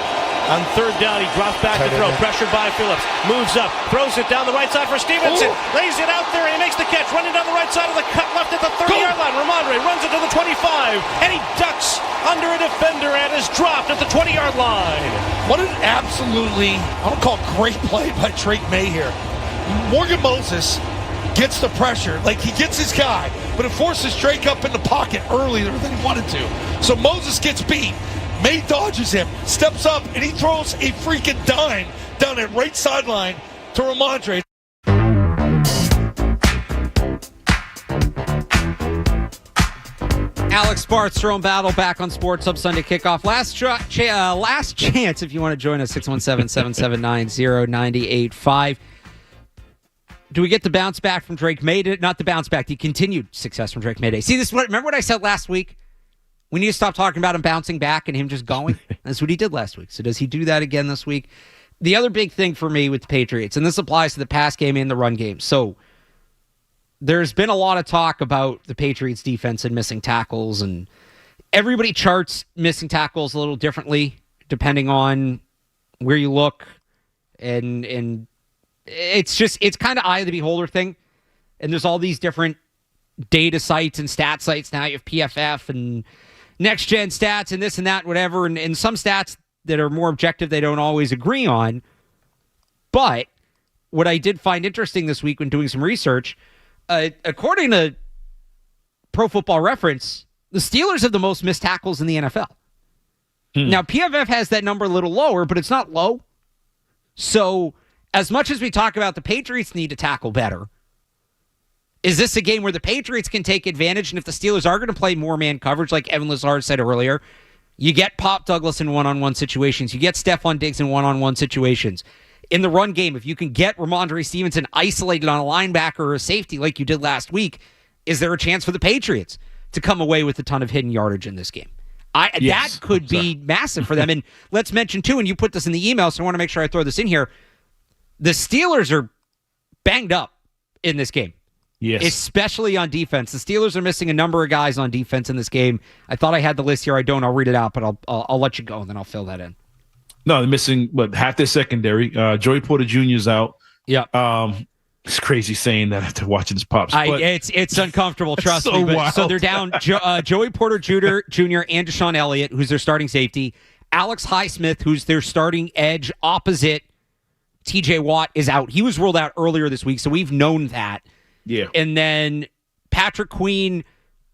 On third down, he drops back to throw. Pressured by Phillips. Moves up. Throws it down the right side for Stevenson. Lays it out there, and he makes the catch. Running down the right side of the cut left at the 30-yard line. Ramondre runs it to the 25, and he ducks under a defender and is dropped at the 20-yard line. What an absolutely, I don't call it great play by Drake May here. Morgan Moses gets the pressure. Like, he gets his guy, but it forces Drake up in the pocket earlier than he wanted to. So Moses gets beat. May dodges him, steps up, and he throws a freaking dime down that right sideline to Ramondre. Alex Barth, Cerrone Battle, back on Sports Hub Sunday Kickoff. Last chance if you want to join us, 617-779-0985. Do we get the bounce back from Drake May? Not the bounce back, the continued success from Drake May. See, remember what I said last week? We need to stop talking about him bouncing back and him just going. That's what he did last week. So does he do that again this week? The other big thing for me with the Patriots, and this applies to the pass game and the run game. So there's been a lot of talk about the Patriots defense and missing tackles, and everybody charts missing tackles a little differently depending on where you look. And it's kind of eye of the beholder thing. And there's all these different data sites and stat sites now. You have PFF and Next Gen Stats and this and that, whatever. And some stats that are more objective, they don't always agree on. But what I did find interesting this week when doing some research, according to Pro Football Reference, the Steelers have the most missed tackles in the NFL. Now, PFF has that number a little lower, but it's not low. So as much as we talk about the Patriots need to tackle better, is this a game where the Patriots can take advantage? And if the Steelers are going to play more man coverage, like Evan Lazard said earlier, you get Pop Douglas in one-on-one situations. You get Stephon Diggs in one-on-one situations. In the run game, if you can get Ramondre Stevenson isolated on a linebacker or a safety like you did last week, is there a chance for the Patriots to come away with a ton of hidden yardage in this game? That could be massive for them. And let's mention, too, and you put this in the email, so I want to make sure I throw this in here. The Steelers are banged up in this game. Yes. Especially on defense. The Steelers are missing a number of guys on defense in this game. I thought I had the list here. I don't. I'll read it out, but I'll let you go, and then I'll fill that in. No, they're missing half their secondary. Joey Porter Jr. is out. Yeah. It's crazy saying that after watching this Pops. It's uncomfortable, trust me. But, so they're down Joey Porter Jr. and Deshaun Elliott, who's their starting safety. Alex Highsmith, who's their starting edge opposite TJ Watt, is out. He was ruled out earlier this week, so we've known that. Yeah. And then Patrick Queen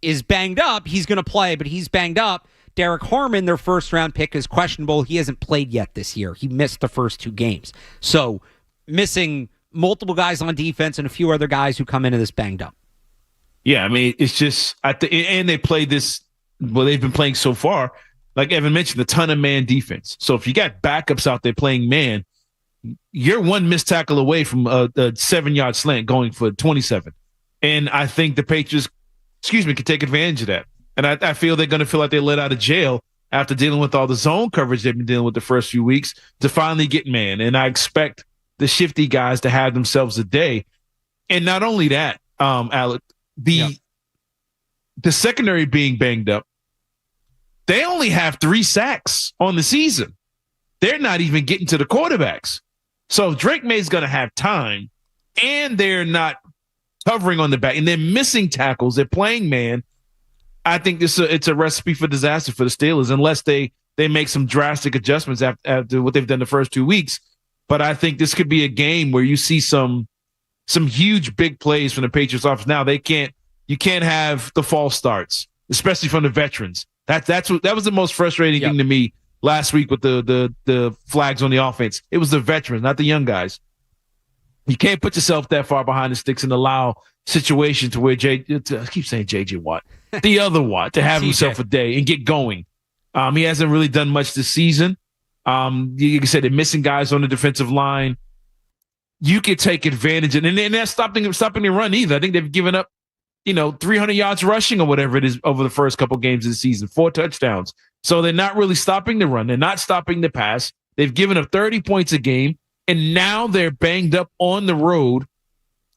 is banged up. He's going to play, but he's banged up. Derek Harmon, their first-round pick, is questionable. He hasn't played yet this year. He missed the first 2 games. So missing multiple guys on defense and a few other guys who come into this banged up. Yeah, I mean, it's just and they played this. Well, they've been playing so far, like Evan mentioned, a ton of man defense. So if you got backups out there playing man, you're one missed tackle away from a 7-yard slant going for 27. And I think the Patriots, can take advantage of that. And I feel they're going to feel like they let out of jail after dealing with all the zone coverage they've been dealing with the first few weeks to finally get man. And I expect the shifty guys to have themselves a day. And not only that, Alec, the secondary being banged up, they only have 3 sacks on the season. They're not even getting to the quarterbacks. So Drake May's going to have time, and they're not covering on the back, and they're missing tackles. They're playing man. I think it's a recipe for disaster for the Steelers unless they make some drastic adjustments after what they've done the first 2 weeks. But I think this could be a game where you see some huge big plays from the Patriots offense. Now you can't have the false starts, especially from the veterans. That was the most frustrating thing to me last week with the flags on the offense. It was the veterans, not the young guys. You can't put yourself that far behind the sticks and allow situations to where I keep saying J.J. Watt, the other Watt, to have himself a day and get going. He hasn't really done much this season. You can say they're missing guys on the defensive line. You could take advantage of it. And they're not stopping the run either. I think they've given up, 300 yards rushing or whatever it is over the first couple games of the season, 4 touchdowns. So they're not really stopping the run. They're not stopping the pass. They've given up 30 points a game. And now they're banged up on the road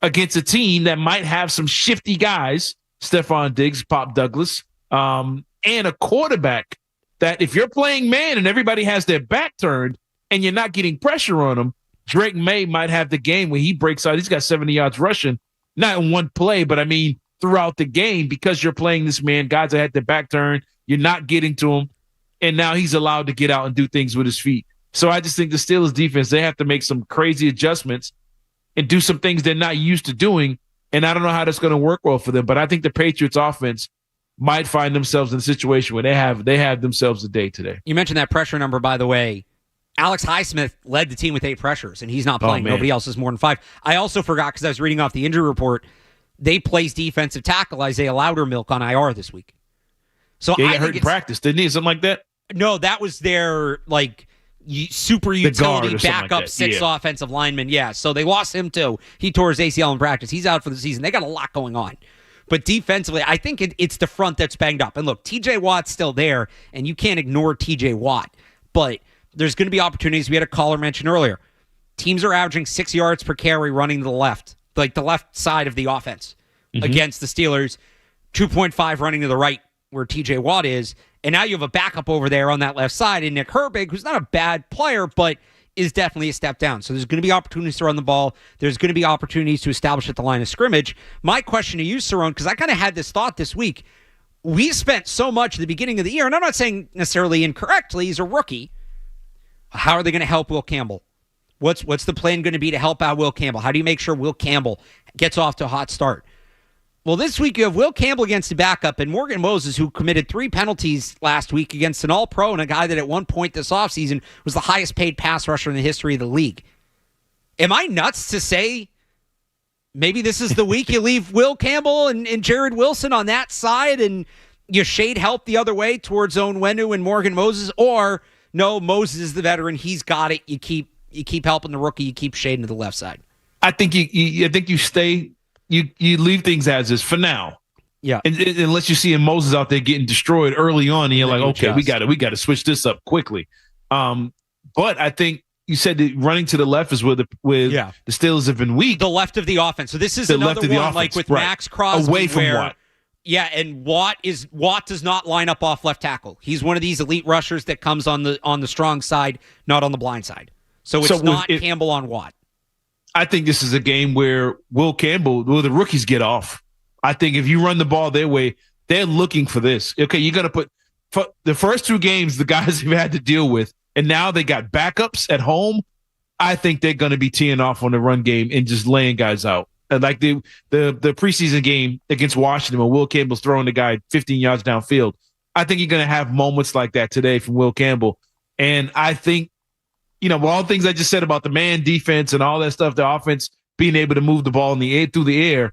against a team that might have some shifty guys, Stephon Diggs, Pop Douglas, and and a quarterback that if you're playing man and everybody has their back turned and you're not getting pressure on him, Drake May might have the game where he breaks out. He's got 70 yards rushing, not in one play, but I mean throughout the game because you're playing this man. Guys that had their back turned, you're not getting to him, and now he's allowed to get out and do things with his feet. So I just think the Steelers defense, they have to make some crazy adjustments and do some things they're not used to doing, and I don't know how that's going to work well for them, but I think the Patriots offense might find themselves in a situation where they have themselves a day today. You mentioned that pressure number, by the way. Alex Highsmith led the team with 8 pressures, and he's not playing. Nobody else is more than 5. I also forgot, because I was reading off the injury report, they placed defensive tackle Isaiah Loudermilk on IR this week. So yeah, he got hurt in practice, didn't he? Something like that? No, that was their super utility backup like 6 offensive lineman. Yeah, so they lost him too. He tore his ACL in practice. He's out for the season. They got a lot going on. But defensively, I think it's the front that's banged up. And look, TJ Watt's still there, and you can't ignore TJ Watt. But there's going to be opportunities. We had a caller mention earlier. Teams are averaging 6 yards per carry running to the left, like the left side of the offense against the Steelers, 2.5 running to the right where TJ Watt is. And now you have a backup over there on that left side in Nick Herbig, who's not a bad player, but is definitely a step down. So there's going to be opportunities to run the ball. There's going to be opportunities to establish at the line of scrimmage. My question to you, Cerrone, because I kind of had this thought this week. We spent so much at the beginning of the year, and I'm not saying necessarily incorrectly, he's a rookie. How are they going to help Will Campbell? What's the plan going to be to help out Will Campbell? How do you make sure Will Campbell gets off to a hot start? Well, this week you have Will Campbell against the backup and Morgan Moses, who committed 3 penalties last week against an all-pro and a guy that at one point this offseason was the highest-paid pass rusher in the history of the league. Am I nuts to say maybe this is the week you leave Will Campbell and Jared Wilson on that side and you shade help the other way towards Onwenu and Morgan Moses? Or, no, Moses is the veteran. He's got it. You keep helping the rookie. You keep shading to the left side. I think you stay... You leave things as is for now. Yeah. And unless you see Moses out there getting destroyed early on, and you're like, okay, we got to switch this up quickly. But I think you said that running to the left is where the Steelers have been weak. The left of the offense. So this is another one offense, like with Max Crosby. Away from Watt. Yeah, and Watt does not line up off left tackle. He's one of these elite rushers that comes on the strong side, not on the blind side. So it's not Campbell on Watt. I think this is a game where the rookies get off. I think if you run the ball their way, they're looking for this. Okay, you're going to put the first 2 games the guys have had to deal with, and now they got backups at home. I think they're going to be teeing off on the run game and just laying guys out. And like the preseason game against Washington when Will Campbell's throwing the guy 15 yards downfield. I think you're going to have moments like that today from Will Campbell. And I think, all the things I just said about the man defense and all that stuff, the offense being able to move the ball in the air through the air,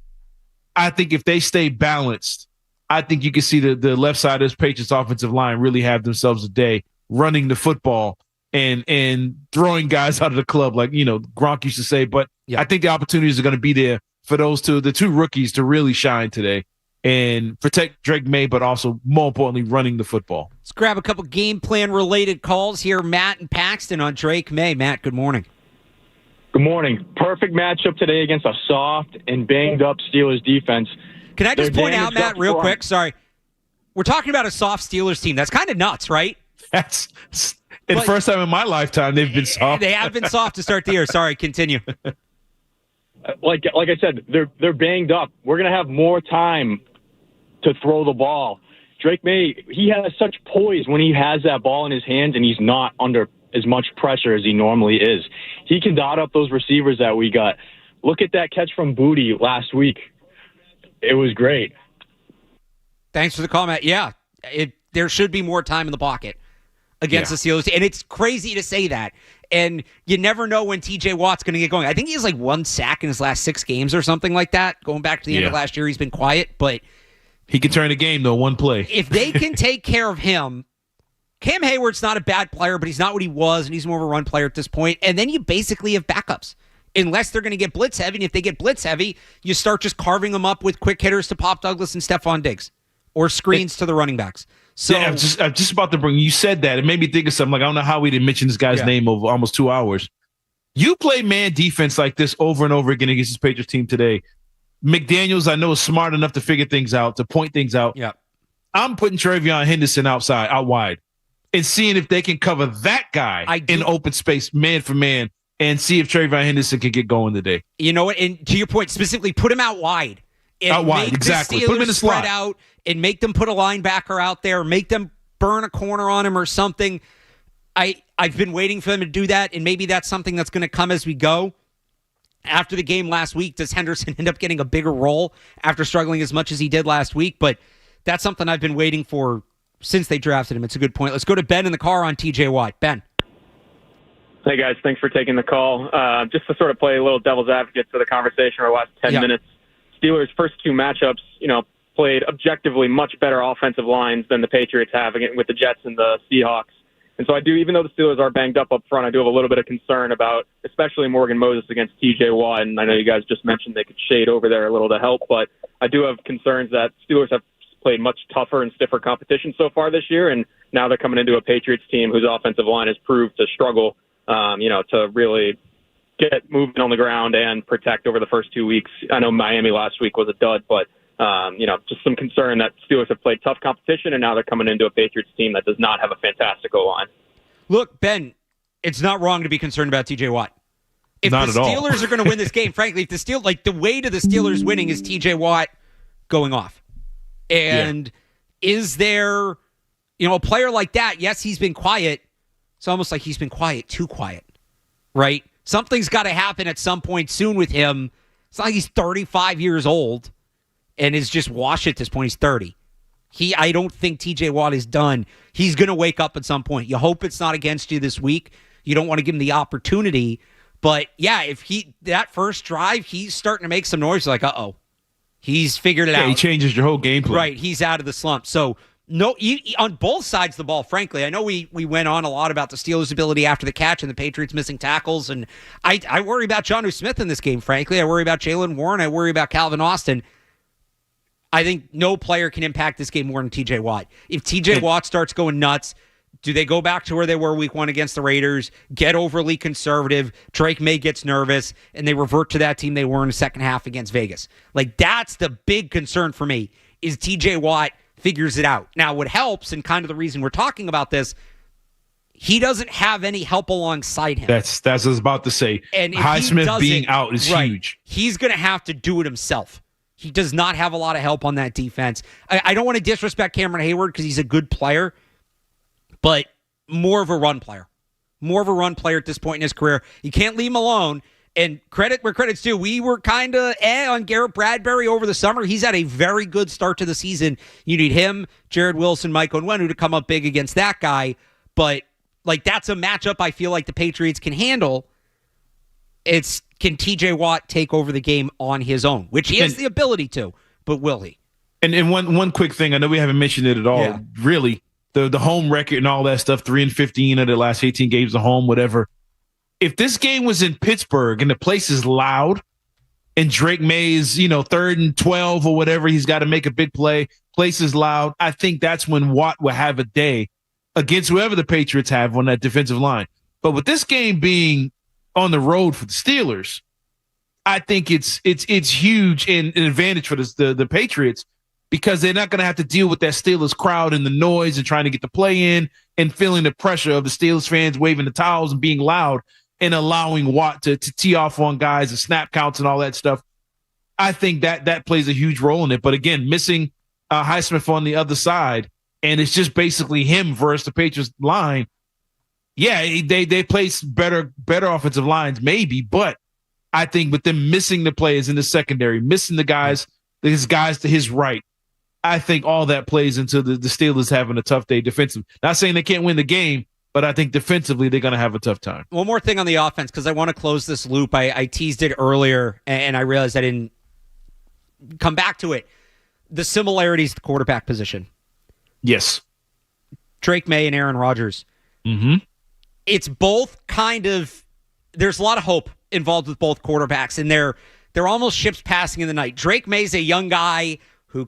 I think if they stay balanced, I think you can see the left side of this Patriots offensive line really have themselves a day running the football and throwing guys out of the club, like Gronk used to say. But I think the opportunities are going to be there for the 2 rookies to really shine today and protect Drake May, but also, more importantly, running the football. Let's grab a couple game plan-related calls here. Matt and Paxton on Drake May. Matt, good morning. Good morning. Perfect matchup today against a soft and banged-up Steelers defense. Can I just point out, Matt, real quick? Sorry. We're talking about a soft Steelers team. That's kind of nuts, right? That's the first time in my lifetime they've been soft. They have been soft to start the year. Sorry, continue. Like I said, they're banged up. We're going to have more time to throw the ball. Drake May, he has such poise when he has that ball in his hands and he's not under as much pressure as he normally is. He can dot up those receivers that we got. Look at that catch from Booty last week. It was great. Thanks for the comment. Yeah, there should be more time in the pocket against the Steelers. And it's crazy to say that. And you never know when TJ Watt's going to get going. I think he has like 1 sack in his last 6 games or something like that. Going back to the end of last year, he's been quiet, but he can turn a game, though, 1 play. If they can take care of him, Cam Hayward's not a bad player, but he's not what he was, and he's more of a run player at this point. And then you basically have backups, unless they're going to get blitz heavy. And if they get blitz heavy, you start just carving them up with quick hitters to Pop Douglas and Stephon Diggs, or screens to the running backs. So I'm just about to bring. You said that it made me think of something. Like, I don't know how we didn't mention this guy's name over almost 2 hours. You play man defense like this over and over again against this Patriots team today. McDaniels, I know, is smart enough to figure things out, to point things out. Yeah. I'm putting TreVeyon Henderson out wide and seeing if they can cover that guy in open space, man for man, and see if TreVeyon Henderson can get going today. You know what? And to your point, specifically, put him out wide. And Exactly. Put him in the slot. spread out and make them put a linebacker out there, make them burn a corner on him or something. I've been waiting for them to do that, and maybe that's something that's going to come as we go. After the game last week, does Henderson end up getting a bigger role after struggling as much as he did last week? But that's something I've been waiting for since they drafted him. It's a good point. Let's go to Ben in the car on TJ Watt. Ben. Hey, guys. Thanks for taking the call. Just to sort of play a little devil's advocate to the Seahawks over the last 10 minutes. Steelers' first two matchups, played objectively much better offensive lines than the Patriots have with the Jets and the Seahawks. And so I do, even though the Steelers are banged up front, I do have a little bit of concern about, especially Morgan Moses against TJ Watt. And I know you guys just mentioned they could shade over there a little to help, but I do have concerns that Steelers have played much tougher and stiffer competition so far this year. And now they're coming into a Patriots team whose offensive line has proved to struggle, to really get moving on the ground and protect over the first 2 weeks. I know Miami last week was a dud, but just some concern that Steelers have played tough competition, and now they're coming into a Patriots team that does not have a fantastic O-line. Look, Ben, it's not wrong to be concerned about TJ Watt. If not the at Steelers all. are going to win this game, frankly, if the way to the Steelers winning is TJ Watt going off. And is there, a player like that? Yes, he's been quiet. It's almost like he's been quiet, too quiet, right? Something's got to happen at some point soon with him. It's not like he's 35 years old and is just washed at this point. He's 30. I don't think TJ Watt is done. He's going to wake up at some point. You hope it's not against you this week. You don't want to give him the opportunity. But, yeah, if that first drive, he's starting to make some noise, like, uh-oh. He's figured it out. He changes your whole game plan. Right, he's out of the slump. So, no, on both sides of the ball, frankly. I know we went on a lot about the Steelers' ability after the catch and the Patriots missing tackles, and I worry about Jonnu Smith in this game, frankly. I worry about Jaylen Warren. I worry about Calvin Austin. I think no player can impact this game more than TJ Watt. If TJ Watt starts going nuts, do they go back to where they were week one against the Raiders, get overly conservative, Drake May gets nervous, and they revert to that team they were in the second half against Vegas? Like, that's the big concern for me, is TJ Watt figures it out. Now, what helps, and kind of the reason we're talking about this, he doesn't have any help alongside him. That's what I was about to say. And Highsmith being out is huge. He's going to have to do it himself. He does not have a lot of help on that defense. I don't want to disrespect Cameron Hayward because he's a good player, but more of a run player. More of a run player at this point in his career. You can't leave him alone. And credit where credit's due. We were kind of on Garrett Bradbury over the summer. He's had a very good start to the season. You need him, Jared Wilson, Mike Onwenu to come up big against that guy. But, that's a matchup I feel like the Patriots can handle. Can TJ Watt take over the game on his own, which he has the ability to, but will he? And one quick thing, I know we haven't mentioned it at all. Yeah. Really, the home record and all that stuff, 3-15 of the last 18 games at home, whatever. If this game was in Pittsburgh and the place is loud and Drake May is, 3rd and 12 or whatever, he's got to make a big play, place is loud, I think that's when Watt will have a day against whoever the Patriots have on that defensive line. But with this game being on the road for the Steelers, I think it's huge and an advantage for the Patriots, because they're not going to have to deal with that Steelers crowd and the noise and trying to get the play in and feeling the pressure of the Steelers fans waving the towels and being loud and allowing Watt to tee off on guys and snap counts and all that stuff. I think that plays a huge role in it. But again, missing Highsmith on the other side, and it's just basically him versus the Patriots line. Yeah, they place better offensive lines maybe, but I think with them missing the players in the secondary, missing his guys to his right, I think all that plays into the Steelers having a tough day defensively. Not saying they can't win the game, but I think defensively they're going to have a tough time. One more thing on the offense, because I want to close this loop. I teased it earlier, and I realized I didn't come back to it. The similarities at the quarterback position. Yes. Drake May and Aaron Rodgers. Mm-hmm. It's both kind of, there's a lot of hope involved with both quarterbacks, and they're almost ships passing in the night. Drake May's a young guy.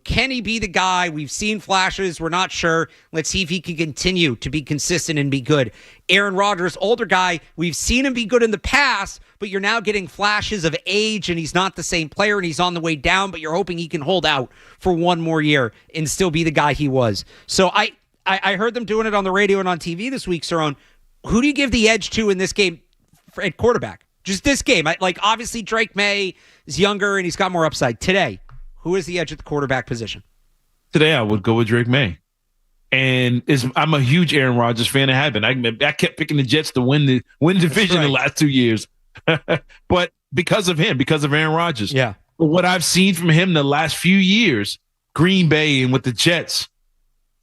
Can he be the guy? We've seen flashes. We're not sure. Let's see if he can continue to be consistent and be good. Aaron Rodgers, older guy. We've seen him be good in the past, but you're now getting flashes of age, and he's not the same player, and he's on the way down, but you're hoping he can hold out for one more year and still be the guy he was. So I heard them doing it on the radio and on TV this week, Cerrone. Who do you give the edge to in this game at quarterback? Just this game. Obviously, Drake May is younger and he's got more upside. Today, who is the edge at the quarterback position? Today, I would go with Drake May. And I'm a huge Aaron Rodgers fan. I have been. I kept picking the Jets to win the division the last 2 years. But because of him, because of Aaron Rodgers. Yeah. But what I've seen from him the last few years, Green Bay and with the Jets,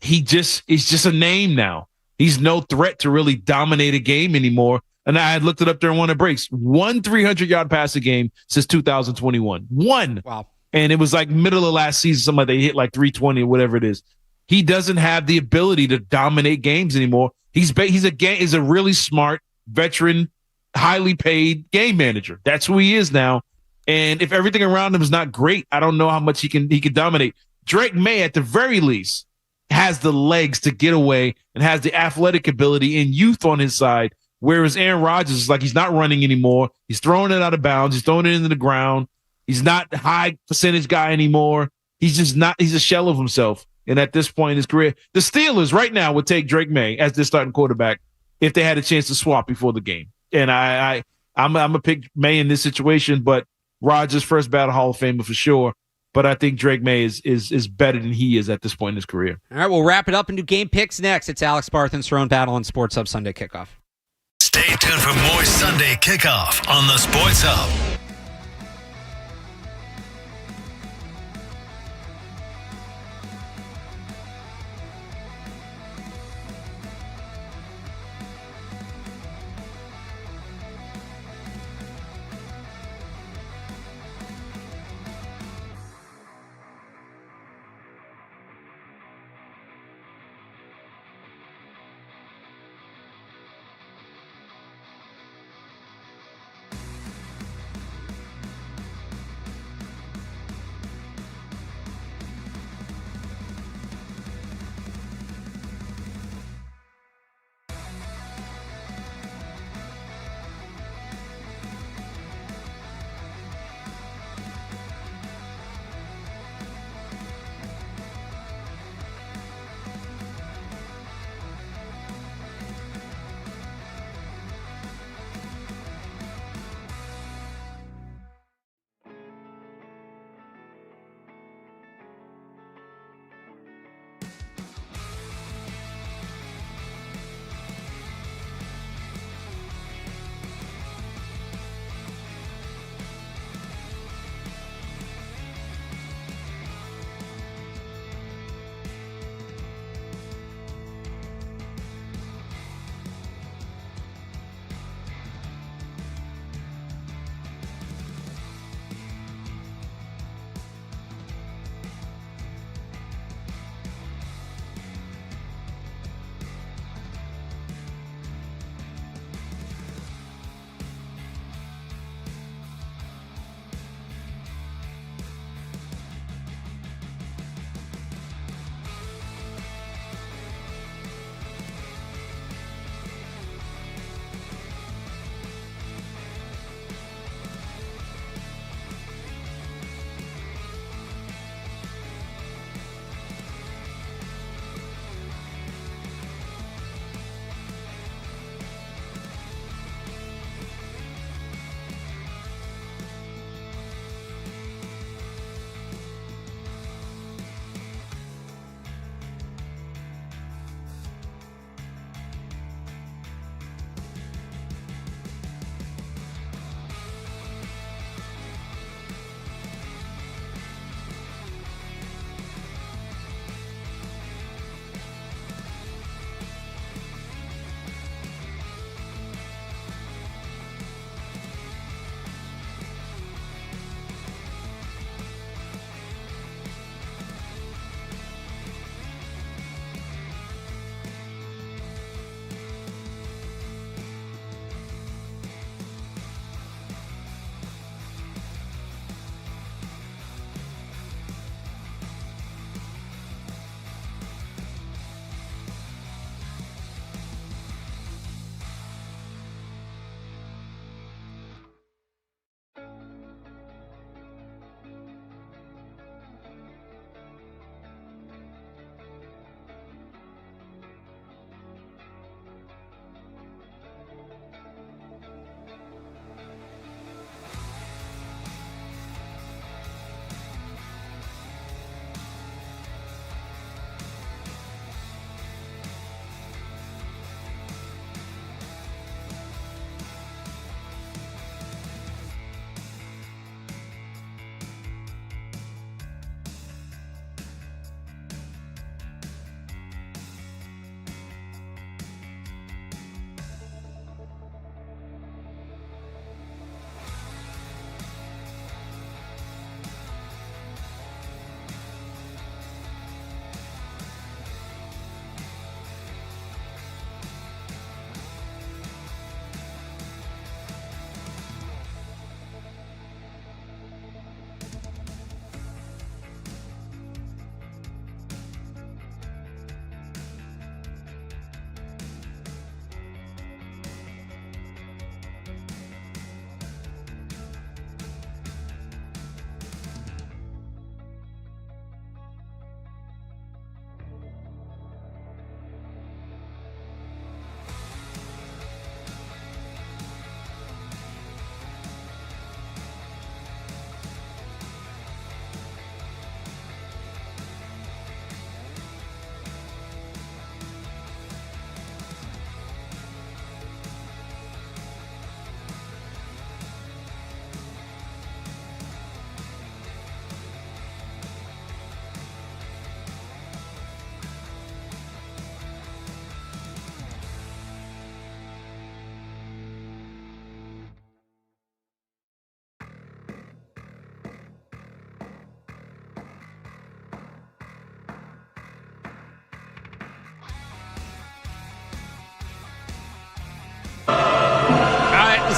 he's just a name now. He's no threat to really dominate a game anymore. And I had looked it up during one of the breaks. 1 300-yard pass a game since 2021. One. Wow. And it was like middle of last season, somebody hit like 320 or whatever it is. He doesn't have the ability to dominate games anymore. He's a really smart, veteran, highly paid game manager. That's who he is now. And if everything around him is not great, I don't know how much he can dominate. Drake May, at the very least, has the legs to get away and has the athletic ability and youth on his side. Whereas Aaron Rodgers is like he's not running anymore. He's throwing it out of bounds. He's throwing it into the ground. He's not a high percentage guy anymore. He's just not. He's a shell of himself. And at this point in his career, the Steelers right now would take Drake May as their starting quarterback if they had a chance to swap before the game. And I'm a pick May in this situation, but Rodgers first ballot Hall of Famer for sure. But I think Drake May is better than he is at this point in his career. All right, we'll wrap it up and do game picks next. It's Alex Barth and Cerrone Battle on Sports Hub Sunday Kickoff. Stay tuned for more Sunday Kickoff on the Sports Hub.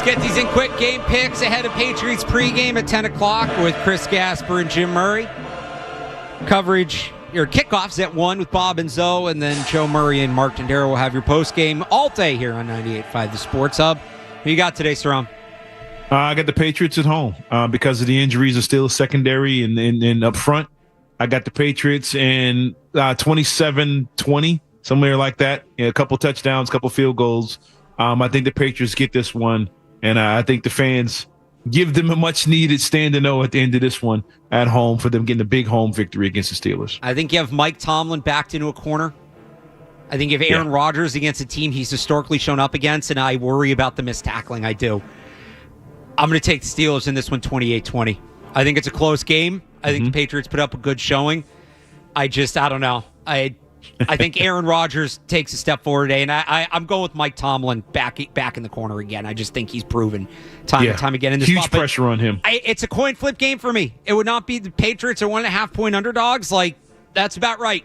get these in quick. Game picks ahead of Patriots pregame at 10 o'clock with Chris Gasper and Jim Murray. Coverage, your kickoffs at 1 with Bob and Zoe, and then Joe Murray and Mark Tendero will have your postgame all day here on 98.5 The Sports Hub. Who you got today, Cerrone? I got the Patriots at home because of the injuries are still secondary and up front. I got the Patriots in 27-20, somewhere like that. A couple touchdowns, couple field goals. I think the Patriots get this one, and I think the fans give them a much-needed stand-to-know at the end of this one at home for them getting a big home victory against the Steelers. I think you have Mike Tomlin backed into a corner. I think you have Aaron Rodgers against a team he's historically shown up against, and I worry about the missed tackling. I do. I'm going to take the Steelers in this one 28-20. I think it's a close game. I think the Patriots put up a good showing. I don't know. I think Aaron Rodgers takes a step forward today, and I'm going with Mike Tomlin back in the corner again. I just think he's proven time and time again in this huge spot. Pressure on him. It's a coin flip game for me. It would not be the Patriots are 1.5-point underdogs. That's about right.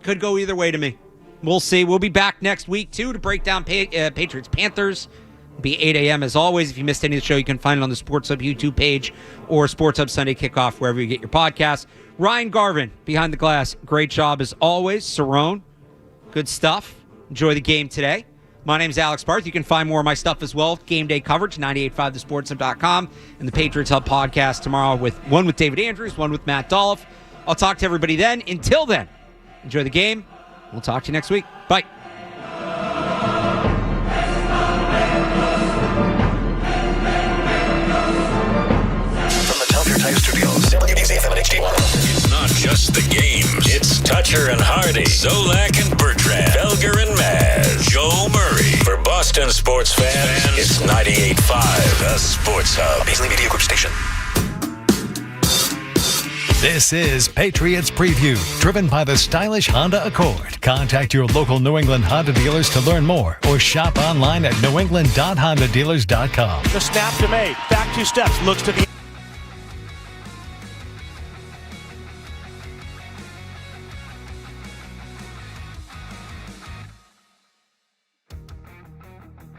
Could go either way to me. We'll see. We'll be back next week, too, to break down Patriots-Panthers. It'll be 8 a.m. as always. If you missed any of the show, you can find it on the Sports Hub YouTube page or Sports Hub Sunday Kickoff, wherever you get your podcasts. Ryan Garvin, behind the glass. Great job as always. Cerrone, good stuff. Enjoy the game today. My name's Alex Barth. You can find more of my stuff as well. Game day coverage, 985thesportshub.com, and the Patriots Hub podcast tomorrow with one with David Andrews, one with Matt Dolph. I'll talk to everybody then. Until then, enjoy the game. We'll talk to you next week. Bye. From the Tell Your Time Studios, WBC FM and HD1. It's not just the games. It's Toucher and Hardy, Zolak and Bertrand, Felger and Maz, Joe Murray. For Boston sports fans, it's 98.5, the Sports Hub. Paisley Media Group Station. This is Patriots Preview, driven by the stylish Honda Accord. Contact your local New England Honda dealers to learn more or shop online at newengland.hondadealers.com. The snap to May. Back 2 steps. Looks to the